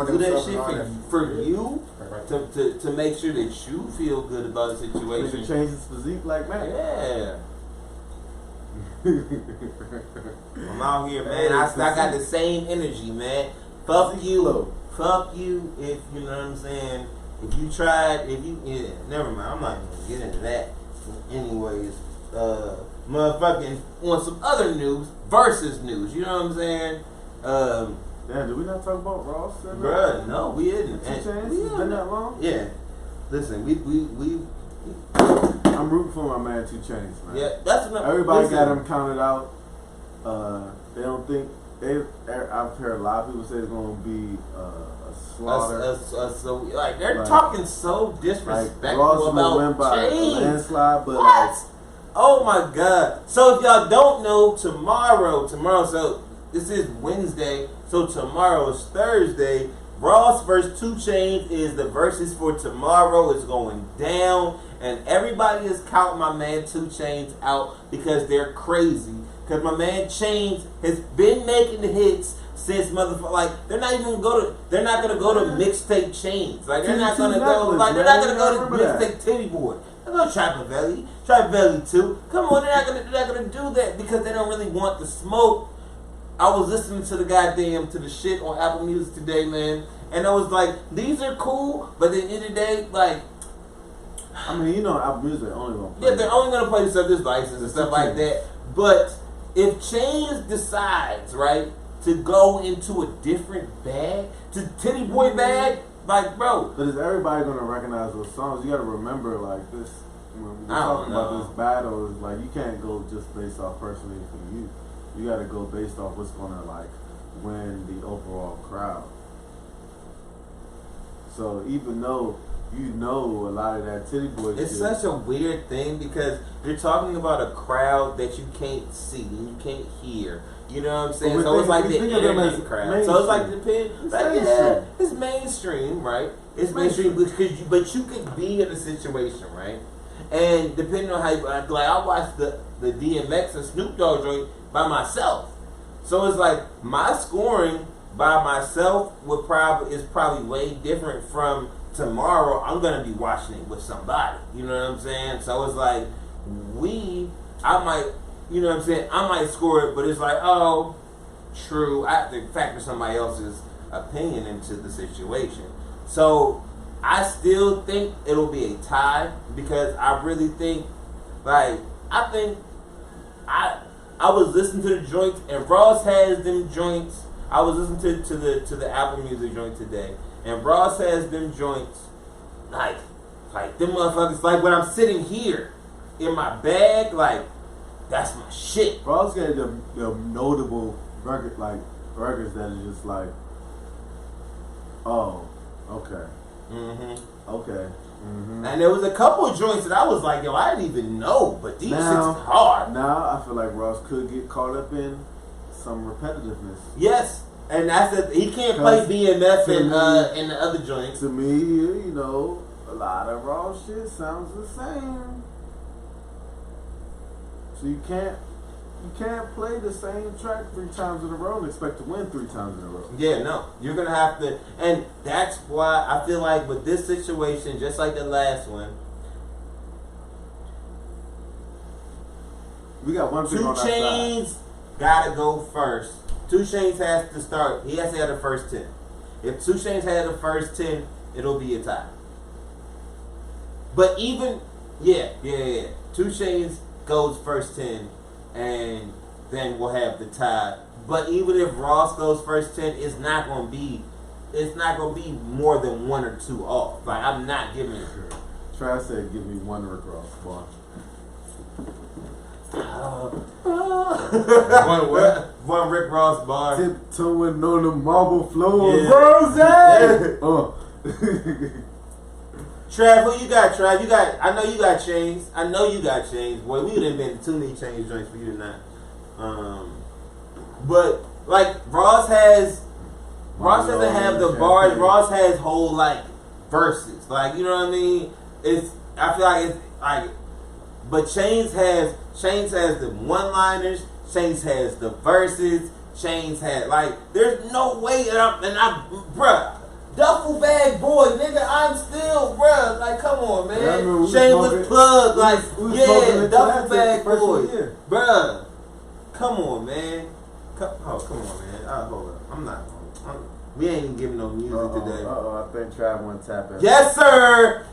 S1: to do that shit for you to make sure that you feel good about the situation.
S2: To change his physique like man.
S1: Yeah. I'm out here, man. I got the same energy, man. Fuck you. Fuck you if you know what I'm saying. If you tried, never mind. I'm not even gonna get into that. Anyways, motherfucking on some other news, VERZUZ news. You know what I'm saying?
S2: Damn, did we not talk about Ross?
S1: Bruh, no, we didn't.
S2: It's been that long?
S1: Yeah. Listen, we
S2: I'm rooting for my man 2 Chainz, man.
S1: Yeah, that's enough.
S2: Everybody got him counted out. They don't think I've heard a lot of people say it's gonna be slaughter.
S1: They're talking so disrespectful about Chainz.
S2: Landslide, but
S1: what? Oh my God! So if y'all don't know, tomorrow. So this is Wednesday. So tomorrow is Thursday. Ross vs. 2 Chainz is the versus for tomorrow. It's going down, and everybody is counting my man 2 Chainz out because they're crazy. Because my man Chainz has been making the hits since motherfucker. Like they're not gonna go to mixtape Chainz. Like they're not gonna go. Like they're not gonna go to mixtape Titty Boy. They're gonna Trappavelli 2. Come on, they're not gonna do that because they don't really want the smoke I was listening to the shit on Apple Music today, man, and I was like, these are cool, but at the end of the day, like,
S2: I mean, you know, Apple Music only gonna play.
S1: Yeah, they're only gonna play the stuff that's licensed and stuff like that. But if Chainz decides, right, to go into a different bag, to Titty Boy bag, like, bro.
S2: But is everybody gonna recognize those songs? You gotta remember, like, this. When we're talking about this battle, is like you can't go just based off personally for you. You gotta go based off what's gonna like win the overall crowd. So even though you know a lot of that Titty Boy
S1: it's
S2: shit,
S1: such a weird thing because you're talking about a crowd that you can't see and you can't hear. You know what I'm saying? So it's like the internet crowd. So it's like it's mainstream, right? It's mainstream but you could be in a situation, right? And depending on how you like, I watched the DMX and Snoop Dogg joint by myself. So it's like my scoring by myself is probably way different from tomorrow. I'm gonna be watching it with somebody. You know what I'm saying? So it's like I might, you know what I'm saying? I might score it, but it's like, oh, true. I have to factor somebody else's opinion into the situation. So I still think it'll be a tie because I really think, like, I was listening to the joints and Ross has them joints. I was listening to the Apple Music joint today, and Ross has them joints like them motherfuckers. Like when I'm sitting here in my bag, like that's my shit.
S2: Ross got the notable records that are just like, oh, okay. Mm-hmm. Okay. Mm-hmm.
S1: And there was a couple of joints that I was like, yo, I didn't even know, but these shits is hard.
S2: Now I feel like Ross could get caught up in some repetitiveness.
S1: Yes, and that's he can't play BMF in the other joints.
S2: To me, you know, a lot of Ross shit sounds the same. So you can't play the same track 3 times in a row and expect to win 3 times in a row.
S1: Yeah, no. You're going to have to... And that's why I feel like with this situation, just like the last one...
S2: We got one thing on our side.
S1: 2 Chainz got to go first. 2 Chainz has to start. He has to have the first 10. If 2 Chainz had the first 10, it'll be a tie. But even... Yeah. 2 Chainz goes first 10. And then we'll have the tie. But even if Ross goes first 10, it's not gonna be more than 1 or 2 off. Like I'm not giving it.
S2: Trav said, "Give me 1 Rick Ross bar."
S1: One what? 1 Rick Ross bar.
S2: Tiptoeing on the marble floor.
S1: Yeah.
S2: VERZUZ.
S1: Trav, who you got, Trav? I know you got Chainz. Boy, we would have been too many Chainz joints for you tonight. But like Ross doesn't have the bars. Ross has whole like verses. Like, you know what I mean? I feel like it's like, but Chainz has the one-liners. Chainz has the verses. Chainz has like, there's no way bruh. Duffel bag boy, nigga, I'm still, bruh. Like, come on, man. Shameless plug, like, duffel bag boy, bruh. Come on, man. Come on, man. Hold up. We ain't even giving no music today.
S2: I think Trav want to tap in.
S1: Yes, sir.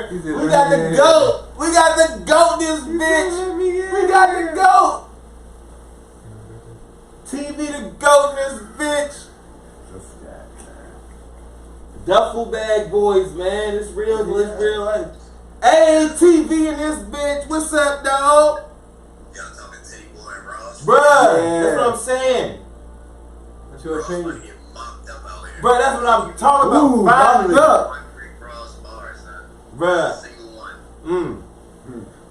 S1: We got the GOAT. We got the GOAT, this bitch. We got the GOAT. TV the GOAT, this bitch. Duffel bag boys, man. It's real life. Hey, TV in this bitch. What's up, dog?
S4: Y'all talking Titty Boy and Ross?
S1: Bruh, that's what I'm saying.
S2: What's your opinion?
S1: Bruh, that's what I'm talking about. Finally.
S4: One Rick Ross bar, son.
S1: Bruh.
S4: Single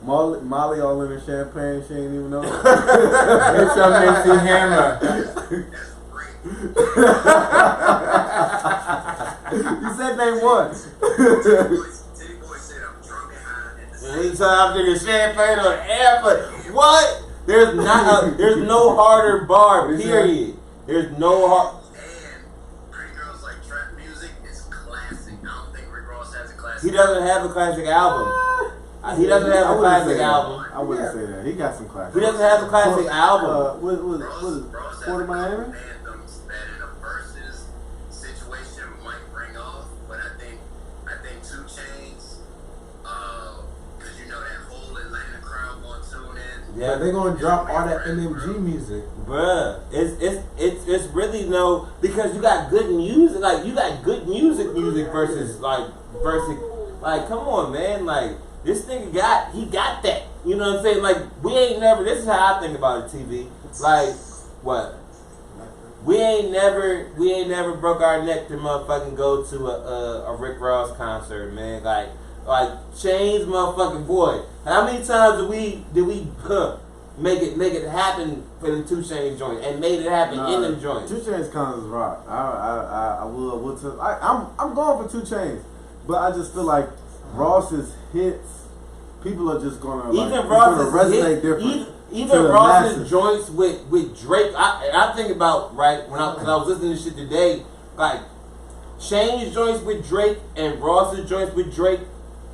S4: one.
S2: Molly all in her champagne. She ain't even know.
S3: It's your MC Hammer.
S4: That's great.
S2: You said name one.
S4: Titty Boy said I'm drunk and high at the same
S1: Anytime I'm drinking champagne on air, but what? There's no harder bar, period. There's no hard.
S4: And Pretty Girls Like Trap Music is classic. I don't think Rick Ross has a classic.
S1: He doesn't have a classic album. He doesn't have a classic album.
S2: I wouldn't say that. He got some classics.
S1: He doesn't have a classic album.
S2: What is Port of Miami?
S4: Anthems that in a versus situation might bring off, but I think 2 Chainz, because you know that whole Atlanta crowd won't tune in.
S3: Yeah, they're gonna drop all that MMG music,
S1: Bruh, it's really no, because you got good music, like you got good music versus come on, man, like this nigga got that, you know what I'm saying? Like we ain't never. This is how I think about it, TV. Like what? We ain't never broke our neck to motherfucking go to a Rick Ross concert, man. Like Chainz, motherfucking boy. How many times did we make it happen for them 2 Chainz joints and made it happen in them joints?
S2: 2 Chainz concerts rock. I will tell. I'm going for 2 Chainz, but I just feel like Ross's hits, people are just gonna resonate different.
S1: Even Ross's joints with Drake. I think about because I was listening to shit today, like Chainz joints with Drake and Ross's joints with Drake.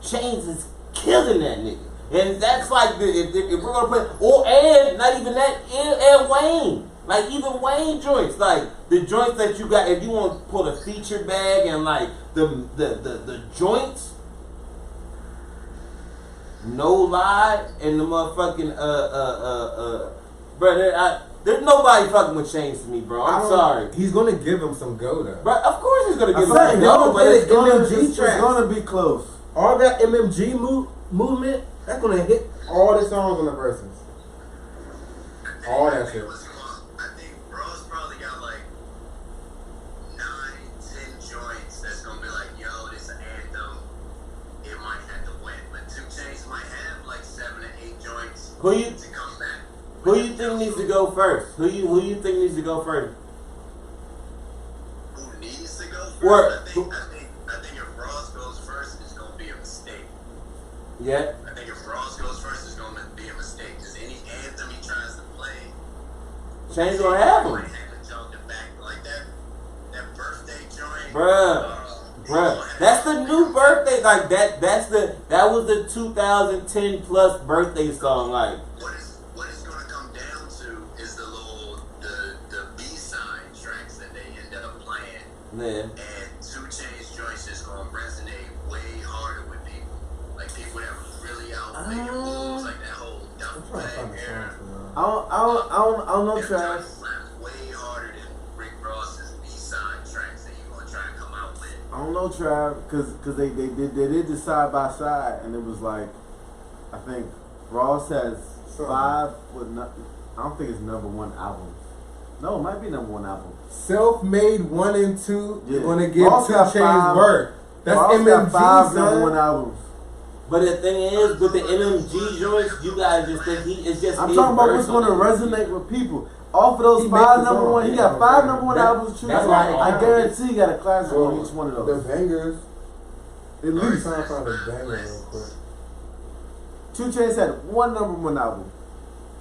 S1: Chainz is killing that nigga. And that's like if we're gonna put and not even that and Wayne, like even Wayne joints, like the joints that you got. If you want to pull a feature bag and like the joints, no lie, and the motherfucking brother, there's nobody fucking with Chainz to me, bro. I'm sorry.
S3: He's gonna give him some go though.
S1: Bro, of course he's gonna give him some
S2: no,
S1: go,
S2: but it's gonna be close.
S3: All that MMG movement, that's gonna hit all the songs on the verses. All that shit.
S4: I think Bro's probably got like 9, 10 joints that's gonna be like, yo, this an anthem. It might have to win, but 2 Chainz might have like 7 or 8 joints to come back.
S1: Who you think needs to go first? Who you think needs to go first?
S4: Who needs to go first? I think if Ross goes first, it's gonna be a mistake.
S1: Yeah.
S4: I think if Ross goes first, it's gonna be a mistake. Because any anthem he tries to play,
S1: Chainz gonna have him.
S4: Like that birthday joint,
S1: Bruh. That's the new birthday. Like that was the 2010 plus birthday song. Like
S4: what it's gonna come down to is the B-side tracks that they end up playing.
S1: Yeah.
S4: And 2 Chainz joints is gonna resonate way harder with people. Like people that was really out making moves, like that whole dump bag era.
S2: I don't know, Trav.
S4: Way harder than Rick Ross's B-side tracks that you gonna try to come out with.
S2: I don't know, Trav, because they did the side by side, and it was like, I think Ross has 5 with I don't think it's #1 album. No, it might be #1 album.
S3: Self-made 1 and 2.
S2: Yeah.
S3: You're gonna give
S2: Ross
S3: 2
S2: got
S3: Chainz
S2: 5.
S3: work. That's
S2: Ross
S3: MMG,
S2: got 5
S3: son.
S2: #1 albums.
S1: But the thing is, with the MMG joints, you guys just think it's just.
S2: I'm talking about what's going to resonate with people. Off of those 5 #1, he got 5 #1 albums to choose
S3: that's
S2: from.
S3: why
S2: I guarantee he got a classic on each one of
S3: The
S2: those.
S3: bangers.
S2: At least.
S3: Trying to find a banger real quick.
S2: 2 Chainz had 1 #1 album.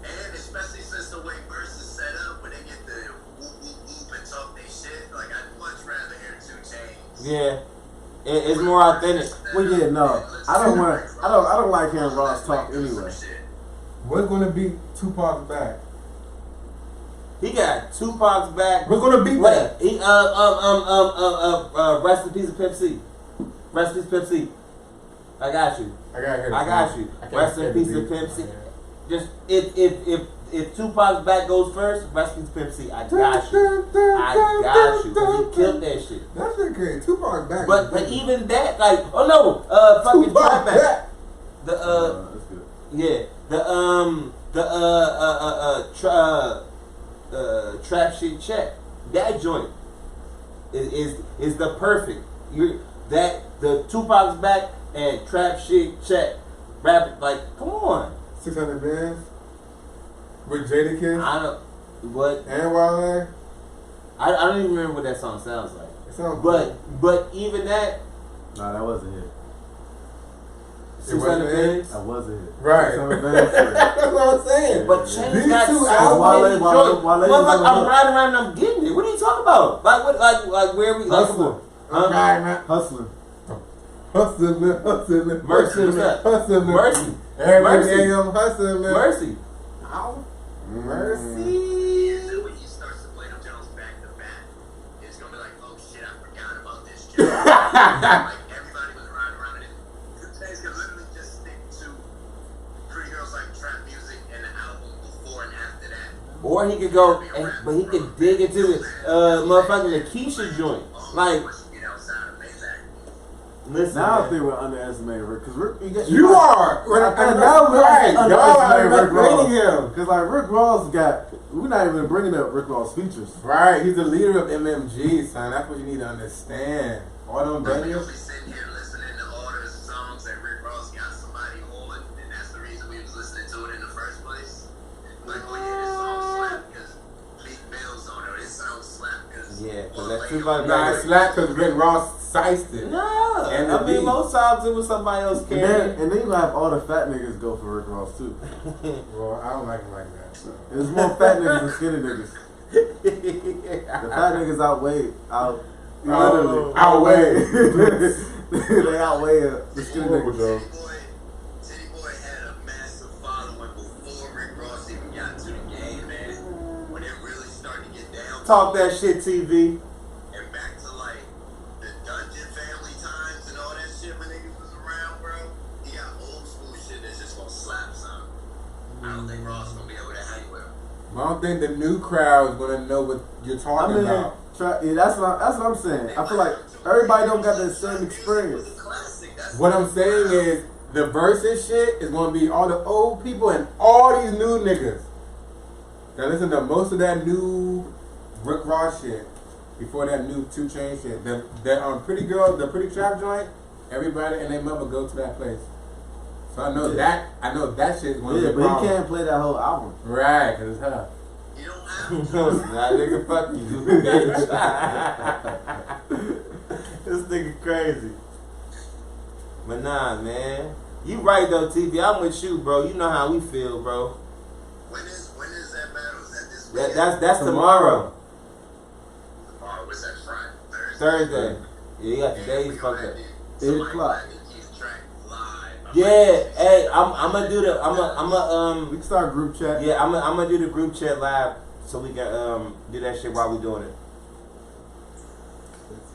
S4: And especially since the way verses set up, when they get the whoop whoop whoop and talk they shit, like I'd much rather hear 2 Chainz.
S1: Yeah, it's more authentic.
S2: Well, yeah, no, I don't like hearing Ross talk anyway.
S3: What's gonna be Tupac's back?
S1: He got Tupac's back.
S3: What's gonna be that?
S1: He rest in peace of Pimp C. Rest in peace Pimp C. I got you.
S3: I gotta hear
S1: I got you. Rest in peace of Pimp C. Just if Tupac's back goes first, rest in peace Pimp C. I got you. I got you. Cause he killed that shit.
S3: That shit crazy. Tupac's back.
S1: But even that, like, oh no, fucking
S3: Tupac back.
S2: That's good.
S1: Yeah, trap shit check. That joint is the perfect. The Tupac's back and trap shit check. Rap it, like, come on.
S3: 600 bands with Jadakiss.
S1: I don't what
S3: And Wale.
S1: I don't even remember what that song sounds like.
S3: It sounds
S1: but even that.
S2: Nah, that wasn't it.
S1: 600 bands.
S2: That wasn't it.
S3: Right. That's what I'm saying.
S1: But Chainz
S3: These
S1: got
S3: two
S1: so
S3: albums-
S1: many joints. Motherfucker, I'm riding around and I'm getting it. What are you talking about? Like what? Like where we? Like,
S2: Hustler.
S1: huh?
S2: Hustler.
S3: Hustling.
S1: Mercy, what's up?
S3: Hustling.
S1: Mercy.
S3: Every
S1: Mercy.
S3: day I'm hustling.
S1: Mercy.
S3: Ow.
S4: And
S3: Mercy.
S4: then when he starts to play them Jones back to back, it's gonna be like, oh shit, I forgot about this shit. Like everybody was riding around it. Chainz could literally just stick to Pretty Girls Like Trap Music and the album before and after that.
S1: Or he could go, but he could dig into the motherfucking Lakeisha joint. Like,
S4: Get outside of Maybach.
S1: listen,
S2: Now I
S1: man.
S2: think we're underestimating Rick, because Rick,
S3: You are.
S2: And now we're
S3: right. Y'all
S2: underestimating
S3: are
S2: Rick Ross.
S3: rating him.
S2: Because like Rick Ross we're not even bringing up Rick Ross features.
S3: Right. He's the leader of MMG, son. That's what you need to understand. All them
S4: But
S3: babies.
S4: we'll be sitting here listening to all the songs that Rick Ross got somebody on, and that's the reason we was listening to it in the first place. Like, oh yeah, this song slapped because Meek Mill's on it. This song slapped because
S1: Yeah, because that's too much.
S3: Nah, it's slack because Rick Ross sized it.
S1: No,
S3: And
S1: I
S3: the
S1: mean
S3: beat.
S1: most times it was somebody else
S2: And
S1: carrying.
S2: then you gonna have all the fat niggas go for Rick Ross too.
S3: Well, I don't like him like that. So.
S2: There's more fat niggas than skinny niggas. The fat niggas literally
S3: outweigh.
S2: They outweigh the skinny niggas.
S4: Titty Boy had a massive following before Rick Ross even got to the game, man. When it really started to get down.
S1: Talk that shit, TV.
S4: And back to like the Dungeon Family times and all that shit when niggas was around, bro. He got old school shit that's just gonna slap some. I don't think Ross gonna be able to hang with him.
S3: I don't think the new crowd is gonna know what you're talking about.
S2: That's what I'm saying. I feel like everybody don't got the same experience.
S4: Classic. That's
S3: What I'm saying is the versus shit is gonna be all the old people and all these new niggas. Now listen to most of that new Rick Ross shit before that new 2 Chainz shit. The Pretty Girl, the Pretty Trap joint. Everybody and their mother go to that place. So I know that shit is gonna be a
S2: But
S3: problem.
S2: he can't play that whole album.
S3: Right, cause it's her.
S4: You don't have
S1: No, it's not, nigga. Fuck you, bitch. This nigga crazy. But nah, man. You right though, TV. I'm with you, bro. You know how we feel, bro.
S4: When is that battle? Is that this weekend?
S1: That's tomorrow.
S4: Tomorrow, what's that, Friday?
S1: Thursday. Yeah, you got the days fucked up.
S2: 8 o'clock.
S1: Yeah, hey, I'm gonna do the
S2: We can start a group chat.
S1: yeah, I'm gonna do the group chat live so we can do that shit while we doing it.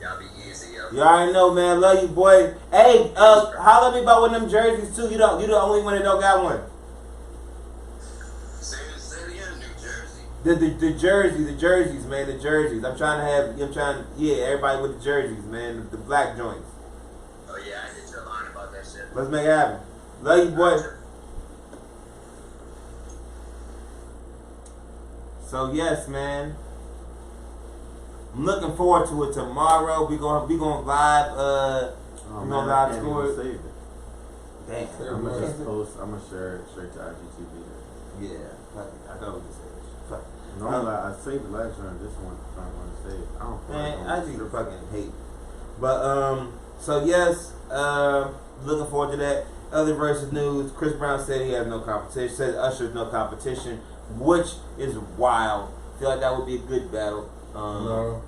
S4: Y'all be easy, yo.
S1: You already know, man. Love you, boy. Hey, holler at me about one of them jerseys too. You the only one that don't got one.
S4: Say it again, New Jersey.
S1: The jerseys, man. The jerseys. I'm trying to have. Everybody with the jerseys, man. The black joints.
S4: Oh yeah, I hit your line about that shit.
S1: Let's make it happen. Love you, boy. So yes, man. I'm looking forward to it tomorrow. We gonna live. We gonna live score it.
S2: Save it.
S1: Damn.
S2: I'm gonna just post. I'm gonna share it straight to IGTV.
S1: Yeah. Fuck it. I know what to say. Fuck it.
S2: Normally, I saved the last one. This one, I'm gonna save. I don't.
S1: Man, I just fucking hate. But so yes, looking forward to that. Other versus news. Chris Brown said he has no competition. Said Usher has no competition, which is wild. Feel like that would be a good battle.
S3: No,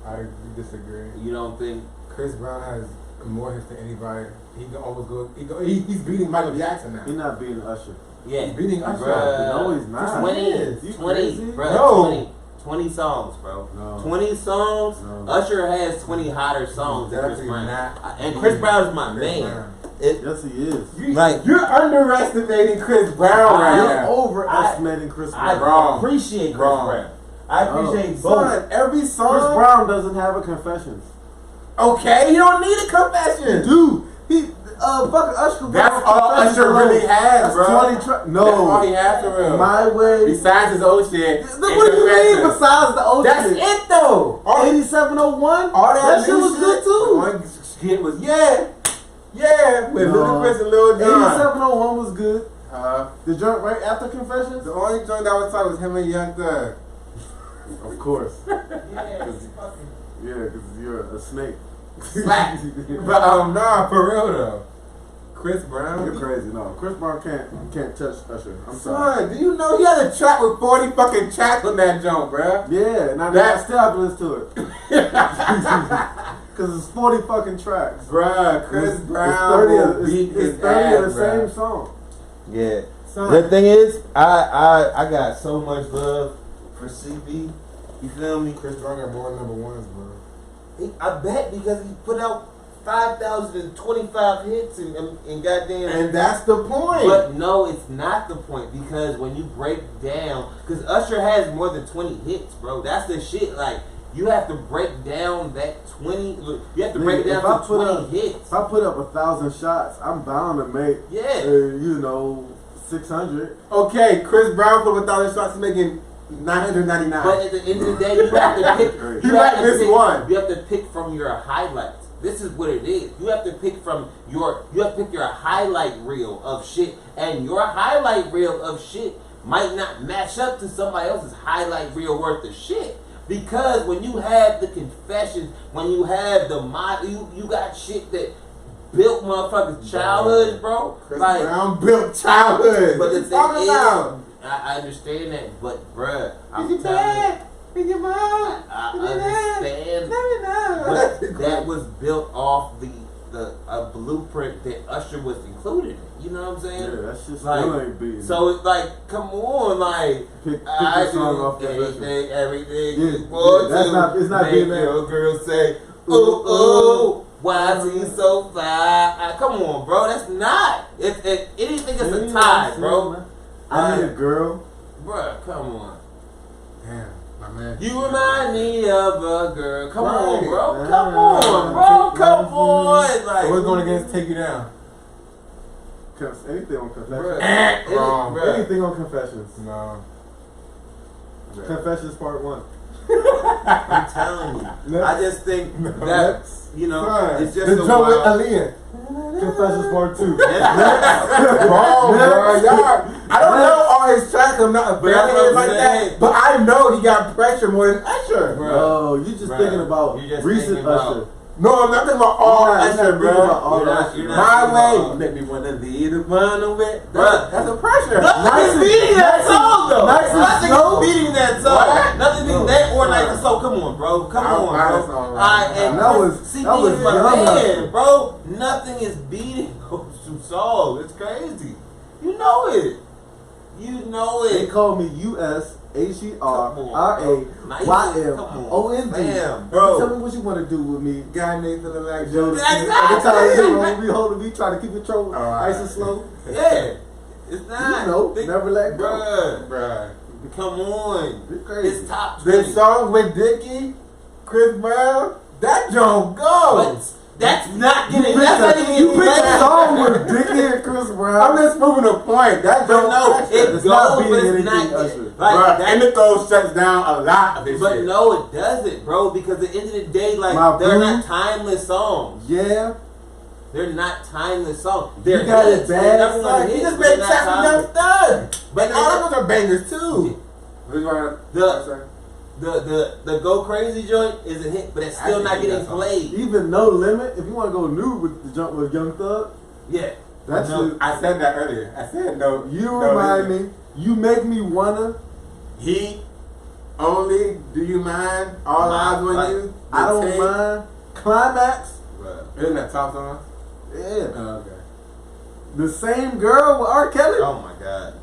S3: I disagree.
S1: You don't think?
S3: Chris Brown has more hits than anybody. He can almost go. He's beating Michael Jackson now.
S2: He's not beating Usher.
S1: Yeah,
S3: He's beating Usher.
S2: No, he's not.
S1: 20, bro.
S3: No.
S1: 20 songs, bro.
S2: No.
S1: 20 songs.
S2: No.
S1: Usher has 20 hotter songs than Chris
S3: Definitely
S1: Brown.
S3: not.
S1: And Chris Brown is my
S3: Chris
S1: man.
S3: Brown.
S2: Yes, he is.
S3: You're underestimating Chris Brown right
S2: You're
S3: now.
S2: overestimating Chris
S1: I
S2: Brown.
S3: Wrong.
S1: appreciate Chris
S3: Wrong.
S1: Brown. I appreciate both.
S3: Son, every song.
S2: Chris Brown doesn't have a confessions.
S3: Okay, he don't need a confession.
S2: Dude, he fucking Usher.
S3: That's all Usher really has, bro.
S2: That's 20
S3: That's all he
S2: no.
S3: has for real.
S2: My way.
S3: Besides his old shit.
S2: What do you mean besides the old
S3: That's
S2: shit?
S3: it though.
S2: 8701?
S3: All
S2: that shit
S3: new
S2: was good too.
S3: One shit was with
S2: No.
S3: Ludacris and Lil Jon.
S2: 8701 was good.
S3: Uh,
S2: The joint right after Confessions?
S3: the only joint that was talking was him and Young Thug.
S2: Of course.
S1: Yeah,
S2: because you're a snake.
S3: Slack. But nah, for real though. Chris Brown.
S2: You're crazy. No, Chris Brown can't touch Usher. I'm sorry.
S3: Son, do you know he had a track with 40 fucking tracks on that joint, bruh?
S2: Yeah, and I
S3: That-
S2: still have to listen to it. Because it's 40 fucking tracks.
S3: Bruh, Chris
S2: It's
S3: Brown will beat his
S2: it's 30 of
S3: ass,
S2: the
S3: bruh.
S2: same song.
S1: Yeah.
S3: Son.
S1: The thing is, I got so much love for CB. You feel me?
S3: Chris Brown got more number ones, bro.
S1: I bet because he put out 5,025 hits and goddamn.
S3: And that's the point.
S1: But no, it's not the point because when you break down, because Usher has more than 20 hits, bro. That's the shit. Like you have to break down that 20. You have to break it down to 20 hits.
S2: If I put up 1,000 shots, I'm bound to make,
S1: Yeah.
S2: 600.
S3: Okay, Chris Brown put 1,000 shots, he's making 999.
S1: But at the end of the day, you have to pick.
S3: He might miss one.
S1: You have to pick from your highlights. This is what it is. You have to pick from your. You have to pick your highlight reel of shit, and your highlight reel of shit might not match up to somebody else's highlight reel worth of shit. Because when you have the confessions, when you have the you got shit that built motherfuckers' childhoods, bro.
S3: Chris
S1: like,
S3: Brown built childhood.
S1: But the
S3: What you talking
S1: thing
S3: about?
S1: is, I understand that, but bruh, I'm
S3: Is your
S1: telling you.
S3: dad? Is your mom?
S1: I
S3: Is your dad?
S1: understand,
S3: Let me know.
S1: but that was built off a blueprint that Usher was included in. You know what I'm saying?
S2: Yeah, that's just
S1: like,
S2: still ain't beating.
S1: so it's like, come on, like
S2: pick
S1: I
S2: the song
S1: do
S2: off the
S1: everything
S2: Yeah,
S1: you want
S2: that's
S1: to
S2: not- it's not
S1: make
S2: being that.
S1: your girl say, ooh, ooh, why is he so fly? Come on, bro, that's not. If anything is a tie, bro.
S2: I need a girl.
S1: Bruh, come on.
S3: Damn, my man.
S1: You remind me of a girl. Come on,
S3: Right.
S1: bro. Come on, bro. Come on. Like,
S3: So what's going against Take You Down?
S2: Anything on
S1: Bruh.
S2: Confessions.
S3: Wrong.
S1: Bruh.
S2: Anything on Confessions.
S3: No.
S2: Confessions Part 1.
S1: I'm telling you. I just think that, you know,
S3: Son,
S1: it's just
S3: the
S1: a
S3: drum with
S1: wild.
S3: Aaliyah.
S2: Confessions Part 2.
S3: Wrong, bro. Y'all, I don't know all his tracks. I'm not a
S1: But that's
S3: fan
S1: what
S3: of
S1: I'm
S3: like
S1: saying.
S3: that. But I know he got pressure more than Usher.
S1: Bruh.
S2: Oh, you just
S1: Bruh.
S2: thinking about
S1: You just
S2: recent
S1: thinking about-
S2: Usher.
S3: No, I'm not thinking about all
S2: You're not
S3: Usher,
S2: thinking
S3: bro.
S2: about all
S1: You're not-
S2: Usher.
S1: you're not
S3: My
S1: thinking
S3: way.
S1: about-
S3: Make me wanna lead a run away.
S1: Bruh.
S3: That's a pressure.
S1: Nothing is beating that song, though.
S2: Nice and
S1: Nothing
S2: slow.
S1: is beating that song.
S3: What?
S1: Nothing beating that or Nice and Slow. Come on, bro. Come
S3: I'll
S1: on,
S3: buy
S1: bro.
S3: that song, right?
S1: Alright, and
S2: That was-
S1: CB
S2: that was
S1: is my
S2: young
S1: man,
S2: Usher.
S1: bro. Nothing is beating those two songs. It's crazy. You know it. You know
S2: They
S1: it.
S2: call me USHERRAYM
S1: Bam, bro.
S2: Tell me what you want to do with me.
S3: Guy named feeling like
S2: Joe.
S3: Joe.
S1: Exactly.
S2: Every time we hold it, we try to keep it control,
S3: All right.
S2: nice and slow.
S1: Yeah. It's not.
S2: You know, never let go.
S1: Bruh.
S3: Bruh.
S1: Come on.
S2: It's crazy.
S1: It's top 20.
S3: This song with Dickie, Chris Brown, that don't go.
S1: But that's not getting.
S2: You
S1: That's not
S2: picked
S1: even getting
S2: a
S1: played.
S2: song with Dickie and Chris Brown.
S3: I'm just proving a point. That
S1: But
S3: don't
S1: no,
S3: pressure.
S1: it
S2: It's not
S1: goes,
S2: beating
S1: but it's
S2: anything
S1: not.
S2: Usher.
S1: Like
S3: Bruh,
S1: that,
S3: and it goes shuts down a lot of this
S1: but
S3: shit.
S1: no, it doesn't, bro. Because at the end of the day, like
S2: My
S1: they're
S2: Blue.
S1: not timeless songs.
S2: Yeah,
S1: They're not timeless songs. They're
S2: got it
S1: hits.
S2: bad.
S1: They're number one
S3: Like, he
S1: hits,
S3: just
S1: but
S3: made
S1: they're
S3: tracks
S1: not
S3: with Young
S1: timeless.
S3: Thug.
S1: But
S3: And all of them are bangers too.
S1: The Go Crazy joint is a hit, but it's still
S3: I
S1: not
S3: think
S1: getting
S3: that's all.
S1: played.
S2: even No Limit. If you want to go new with the jump with Young Thug,
S1: Yeah.
S2: that's
S1: No,
S2: it.
S3: I said that earlier. I said no.
S2: You
S3: no,
S2: remind
S3: listen.
S2: me. You make me wanna.
S3: He only. Do you mind? All eyes on
S1: Like,
S3: you.
S2: I
S3: The
S2: don't
S3: tape.
S2: mind. Climax.
S3: Isn't that top song?
S2: Yeah.
S3: Oh, okay.
S2: The same girl with R. Kelly.
S1: Oh my God.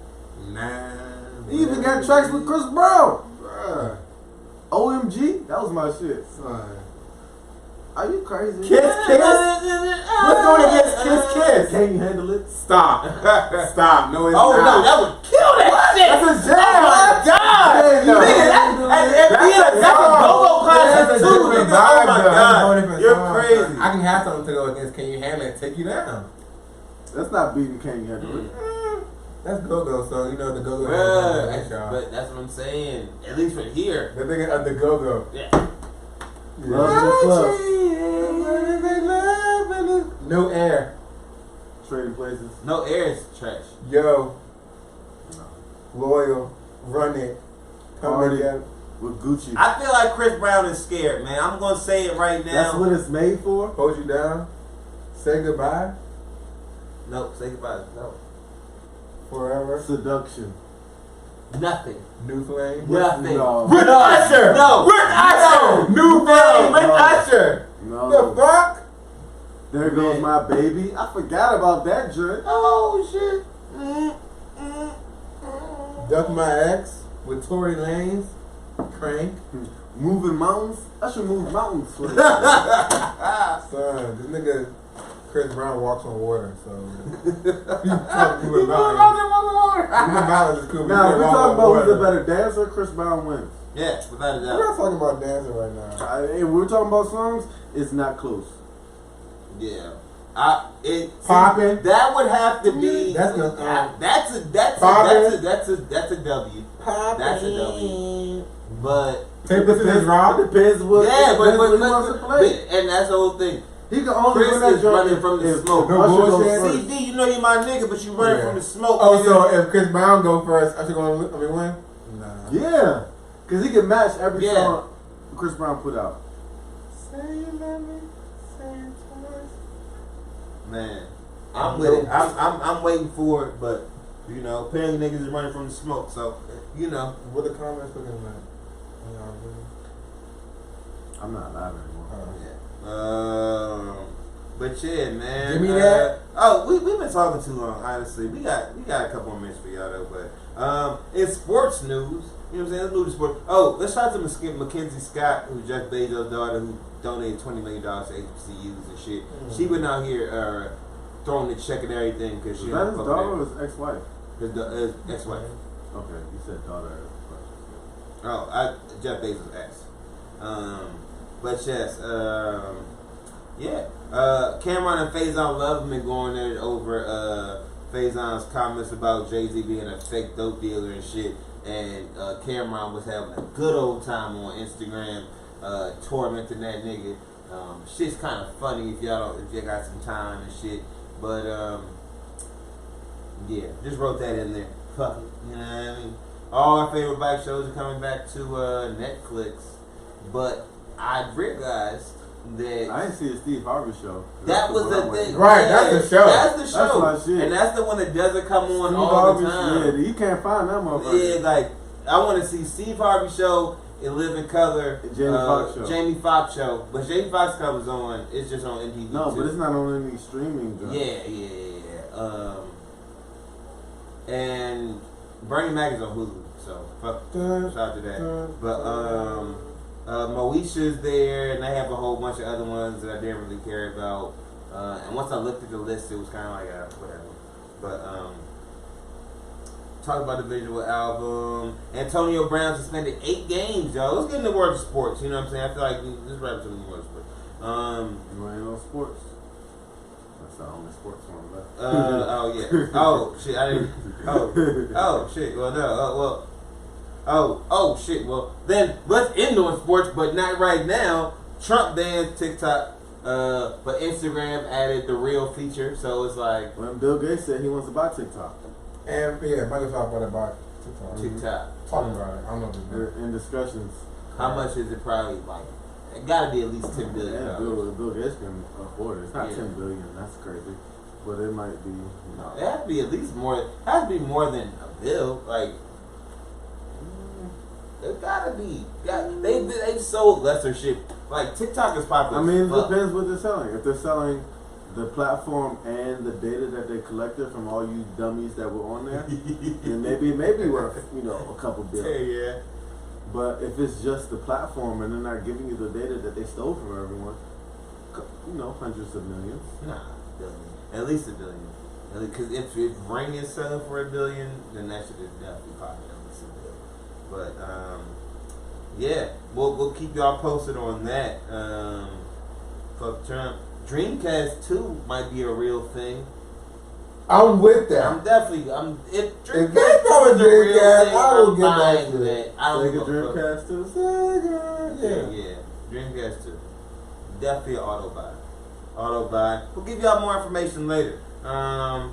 S3: Nah.
S2: He even got tracks with Chris Brown.
S3: Bruh.
S2: OMG. That was my shit.
S3: Son.
S2: Are you crazy?
S3: Kiss, kiss. What's going against Kiss, kiss?
S2: Can you handle it?
S3: Stop. Stop. No, it's
S1: Oh
S3: not.
S1: no, that would kill that shit.
S3: That's a jam.
S1: Oh my God.
S2: Yeah, no.
S1: Nigga, that's a go-go classic too. Nigga. Oh my God. You're crazy.
S3: I can have something to go against. Can you handle it? Take you down.
S2: That's not beating Can You Handle It.
S3: That's go-go. So you know the go-go.
S1: Bruh, but that's what I'm saying. At least from here.
S3: The thing of the go-go.
S1: Yeah.
S2: Love in the Club.
S3: No air.
S2: Trading Places.
S1: No air is trash.
S3: Yo. Loyal. Run it. Come
S2: Party.
S3: together.
S2: With Gucci.
S1: I feel like Chris Brown is scared, man. I'm gonna say it right now.
S2: That's what it's made for.
S3: Hold you down. Say goodbye.
S1: No, say goodbye. No.
S3: Forever.
S2: Seduction.
S1: Nothing.
S3: New Flame.
S1: Nothing.
S2: No.
S3: With Usher.
S1: No.
S3: With Usher. New Flame with Usher.
S2: No.
S3: The fuck?
S2: There goes my baby. I forgot about that drink.
S1: Oh shit.
S3: Duck My Ex with Tory Lanez. Crank.
S2: Moving mountains. I should move mountains. For
S3: Son, this nigga Chris Brown walks on water, so moving mountains is cool.
S2: Now we're talking about who's a better dancer. Chris Brown wins.
S1: Yeah, without a
S3: We're
S1: doubt.
S3: not talking about dancing right now.
S2: And we're talking about songs. It's not close.
S1: Yeah.
S3: Poppin'.
S1: That would have to be.
S3: That's a W.
S1: That's a W. That's a W. But
S3: Paper Scissors Rock.
S2: It depends what.
S1: yeah,
S2: what he wants to play.
S1: and that's the whole thing.
S2: He can only
S1: Chris
S2: win that
S1: is
S2: joint
S1: running
S2: if-
S1: from the
S2: if
S1: smoke.
S3: No
S2: Usher goes
S3: bullshit.
S2: first.
S1: CD, you know you're my nigga, but you running
S3: Yeah.
S1: from the smoke.
S3: Oh,
S1: nigga.
S3: so if Chris Brown go first, Usher gonna win? Nah.
S2: Yeah, because he can match every
S1: Yeah.
S2: song Chris Brown put out.
S3: Say you love me, say it twice.
S1: Man, I'm with it. I'm waiting for it, but you know, apparently niggas is running from the smoke. So you know,
S3: What the comments looking like?
S2: I'm not live anymore.
S1: but yeah, man.
S3: Give me that.
S1: We've been talking too long. Honestly, we got a couple more minutes for y'all though. But in sports news, you know what I'm saying? Let's move to sports. Oh, let's shout out to Mackenzie Scott, who's Jeff Bezos' daughter, who donated $20 million to HBCUs and shit. She went out here throwing the check and everything because she.
S2: Is that his daughter or his ex-wife?
S1: His ex-wife.
S2: Okay, you said daughter.
S1: Jeff Bezos' ex. But yes, yeah. Camron and Faizon Love have been going there over Faizon's comments about Jay-Z being a fake dope dealer and shit. And Camron was having a good old time on Instagram, tormenting that nigga. Shit's kind of funny if y'all got some time and shit. But yeah, just wrote that in there. Fuck it, you know what I mean? All our favorite bike shows are coming back to Netflix, but I realized that
S2: I didn't see a Steve Harvey show.
S1: that was the thing.
S3: Right,
S1: Yeah,
S3: that's the show.
S1: That's the show.
S2: That's my shit.
S1: And that's the one that doesn't come on
S2: Steve
S1: all the
S2: Harvey,
S1: time.
S2: yeah, you can't find that motherfucker.
S1: Yeah, like I want to see Steve Harvey show in Living Color,
S2: Jamie Foxx show.
S1: show, but Jamie Foxx comes on. It's just on MTV.
S2: No,
S1: too.
S2: but it's not on any streaming. Job.
S1: Yeah. And Bernie Mac is on Hulu, so fuck. Shout out to that. But Moesha's there, and they have a whole bunch of other ones that I didn't really care about. And once I looked at the list, it was kind of like whatever. But talk about the visual album. Antonio Brown suspended 8 games, y'all. Let's get into the world of sports. You know what I'm saying? I feel like this wraps up in the world of sports.
S2: You ain't on sports. That's the only sports one left.
S1: Oh yeah. Oh shit. I didn't. Oh shit. Well no. Oh shit. Well then let's end on sports, but not right now. Trump banned TikTok, but Instagram added the Reel feature. So it's like
S2: When Bill Gates said he wants to buy TikTok.
S3: And yeah, Microsoft about TikTok.
S1: TikTok.
S3: Talking about it. I don't know if it's
S2: They're in discussions.
S1: How much is it? Probably like it got to be at least $10 billion.
S2: Yeah, Bill Gates can afford it. It's not
S1: Yeah.
S2: $10 billion. That's crazy, but it might be.
S1: No, it has to be at least more. It has to be more than a bill. Like it gotta be. They've sold lesser shit. Like TikTok is popular.
S2: I mean, it
S1: fuck.
S2: depends what they're selling. If they're selling the platform and the data that they collected from all you dummies that were on there, then maybe worth a couple billion.
S1: Yeah.
S2: But if it's just the platform and they're not giving you the data that they stole from everyone, hundreds of millions.
S1: Nah, billion. At least $1 billion. Because if Ring is selling for $1 billion, then that shit is definitely popular. At least $1 billion. But yeah, we'll keep y'all posted on that. Fuck Trump. Dreamcast 2 might be a real thing.
S3: I'm with that.
S1: I'm definitely. If
S3: they
S1: Dreamcast
S3: come with
S1: is a real
S3: Dreamcast,
S1: thing,
S3: I will
S1: I'm
S3: get back
S1: fine
S3: to
S1: with
S3: it.
S1: that. I don't give
S2: Sega
S1: a fuck.
S2: Dreamcast too.
S3: Sega, yeah.
S1: Dreamcast 2. Definitely an auto buy. We'll give y'all more information later. Let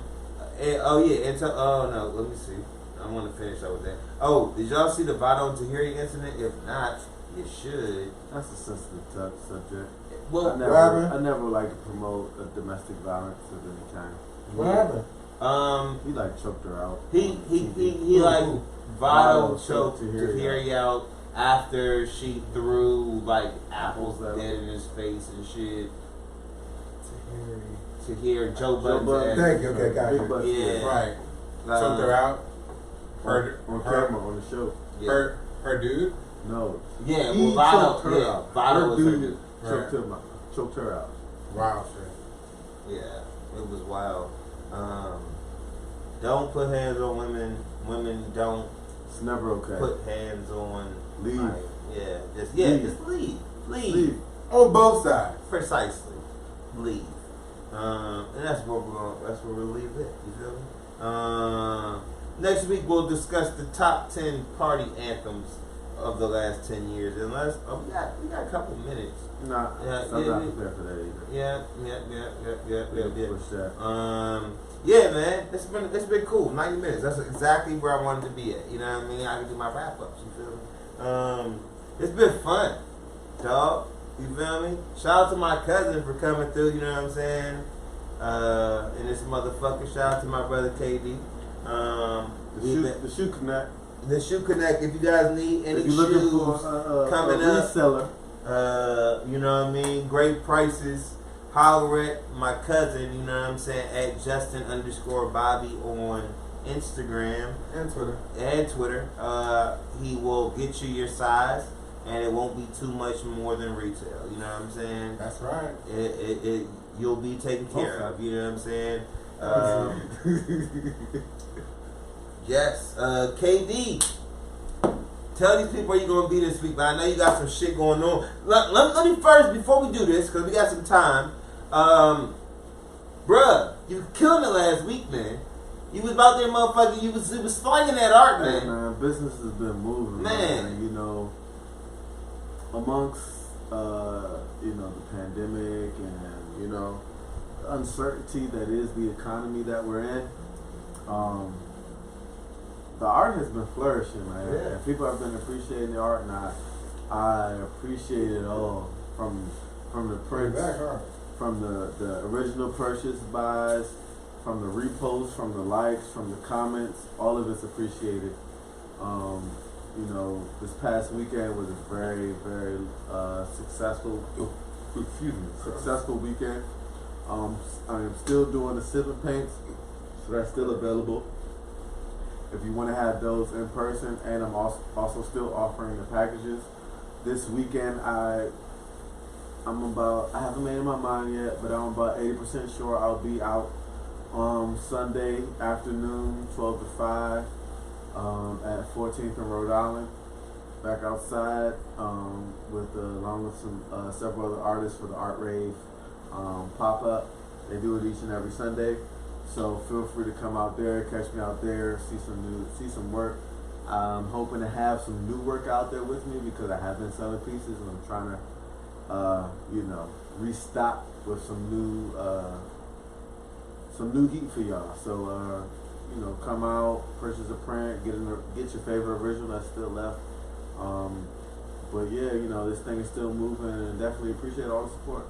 S1: me see. I want to finish up with that. Oh, did y'all see the VADO and Tahiry incident? If not, you should.
S2: That's a sensitive subject.
S1: Well,
S2: I never like to promote domestic violence of any kind.
S3: What happened?
S2: He like choked her out.
S1: He like VADO choked Tahiry out after she threw like apples dead in his face and shit. Tahiry, Joe Budden.
S3: Thank you. Okay, got you.
S1: Yeah,
S3: right. Choked her out.
S2: On camera on the show.
S1: Yeah.
S3: Her dude.
S2: No.
S1: Yeah,
S2: He
S1: well, VADO.
S2: choked her out.
S1: VADO was her dude.
S2: Choked her out.
S3: Wow, shit.
S1: Yeah, it was wild. Don't put hands on women. Women don't.
S2: It's never okay.
S1: Put hands on.
S2: Leave.
S1: Like, just leave.
S2: Leave.
S3: On both sides.
S1: Precisely. Leave. And that's where we'll leave it. You feel me? Next week we'll discuss the top 10 party anthems of the last 10 years. Unless we got a couple minutes.
S2: Nah, I'm not prepared for that either.
S1: Yeah.
S2: Push that.
S1: Yeah, man, it's been cool. 90 minutes. That's exactly where I wanted to be at. You know what I mean? I can do my wrap ups. You feel me? It's been fun, dog. You feel me? Shout out to my cousin for coming through. You know what I'm saying? And this motherfucker. Shout out to my brother KD.
S2: The shoe connect.
S1: The shoe connect. If you guys need any shoes coming
S2: a
S1: up,
S2: reseller.
S1: you know what I mean? Great prices. Holler at my cousin, you know what I'm saying, at Justin_Bobby on Instagram
S3: And Twitter.
S1: He will get you your size, and it won't be too much more than retail. You know what I'm saying?
S3: That's right.
S1: You'll be taken care of. You know what I'm saying? Yes. KD. Tell these people where you're going to be this week, but I know you got some shit going on. Let me first, before we do this, because we got some time, bruh, you killed it last week, man. You was out there, motherfucker, you was slinging that art, man.
S2: Hey, man, business has been moving, man. You know, amongst, the pandemic and, the uncertainty that is the economy that we're in, the art has been flourishing, man.
S1: Yeah.
S2: And people have been appreciating the art, and I appreciate it all from the prints, from the original purchase buys, from the reposts, from the likes, from the comments. All of it's appreciated. This past weekend was a very, very successful weekend. I am still doing the sipping paints, so that's still available. If you want to have those in person, and I'm also still offering the packages. This weekend, I haven't made up my mind yet, but I'm about 80% sure I'll be out Sunday afternoon, 12 to 5, at 14th and Rhode Island, back outside, along with several other artists for the Art Rave pop-up. They do it each and every Sunday. So feel free to come out there, catch me out there, see some work. I'm hoping to have some new work out there with me because I have been selling pieces and I'm trying to, restock with some new heat for y'all. So come out, purchase a print, get your favorite original that's still left. But yeah, this thing is still moving, and definitely appreciate all the support.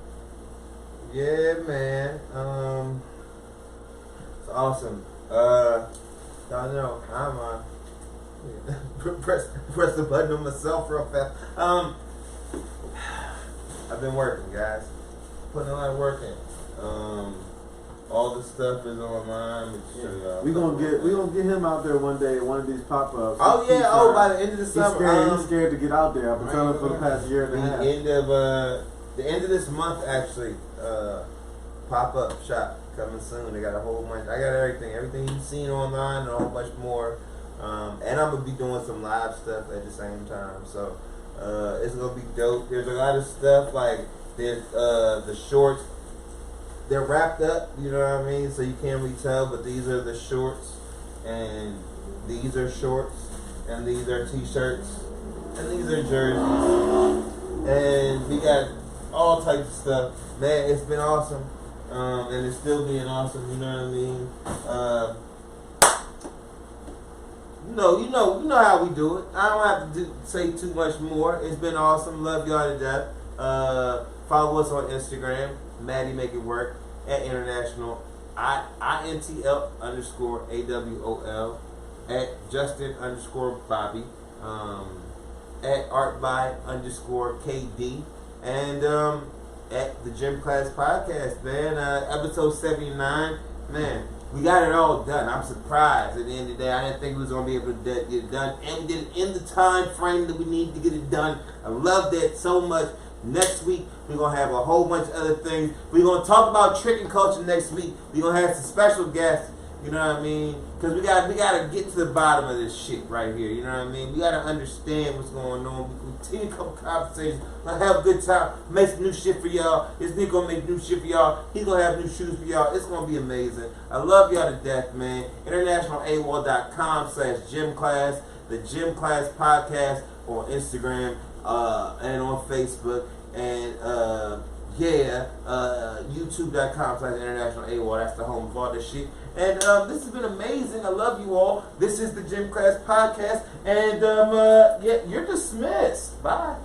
S1: Yeah, man. It's awesome. Y'all know I'm press the button on myself real fast. I've been working, guys. Putting a lot of work in. All the stuff is on my mind.
S2: We gonna get him out there one day at one of these pop-ups.
S1: Oh yeah, by the end of the summer.
S2: He's scared to get out there. I've been telling him for the past year and a half.
S1: The end of this month, actually, pop-up shop coming soon. They got a whole bunch. I got everything you've seen online and a whole bunch more. And I'm gonna be doing some live stuff at the same time. So it's gonna be dope. There's a lot of stuff like there's the shorts. They're wrapped up, you know what I mean? So you can't really tell, but these are the shorts, and these are shorts, and these are t-shirts, and these are jerseys, and we got all types of stuff. Man, it's been awesome, and it's still being awesome, you know what I mean? You know how we do it. I don't have to say too much more. It's been awesome. Love y'all to death. Follow us on Instagram, Maddie Make It Work, at International INTL_AWOL. at Justin_Bobby, at ArtBy_KD, and at the Gym Class Podcast, man. Episode 79, man. We got it all done. I'm surprised. At the end of the day, I didn't think we was gonna be able to get it done, and we did it in the time frame that we need to get it done. I love that so much. Next week, we're going to have a whole bunch of other things. We're going to talk about tricking culture next week. We're going to have some special guests, you know what I mean? Because we got to get to the bottom of this shit right here, you know what I mean? We got to understand what's going on. We continue a couple conversations. We're going to have a good time. Make some new shit for y'all. This nigga going to make new shit for y'all. He's going to have new shoes for y'all. It's going to be amazing. I love y'all to death, man. InternationalAWoL.com/gym class. The Gym Class Podcast on Instagram. And on Facebook, and YouTube.com/InternationalAWoL. That's the home of all this shit. And this has been amazing. I love you all. This is the Gym Class Podcast, and yeah, you're dismissed. Bye.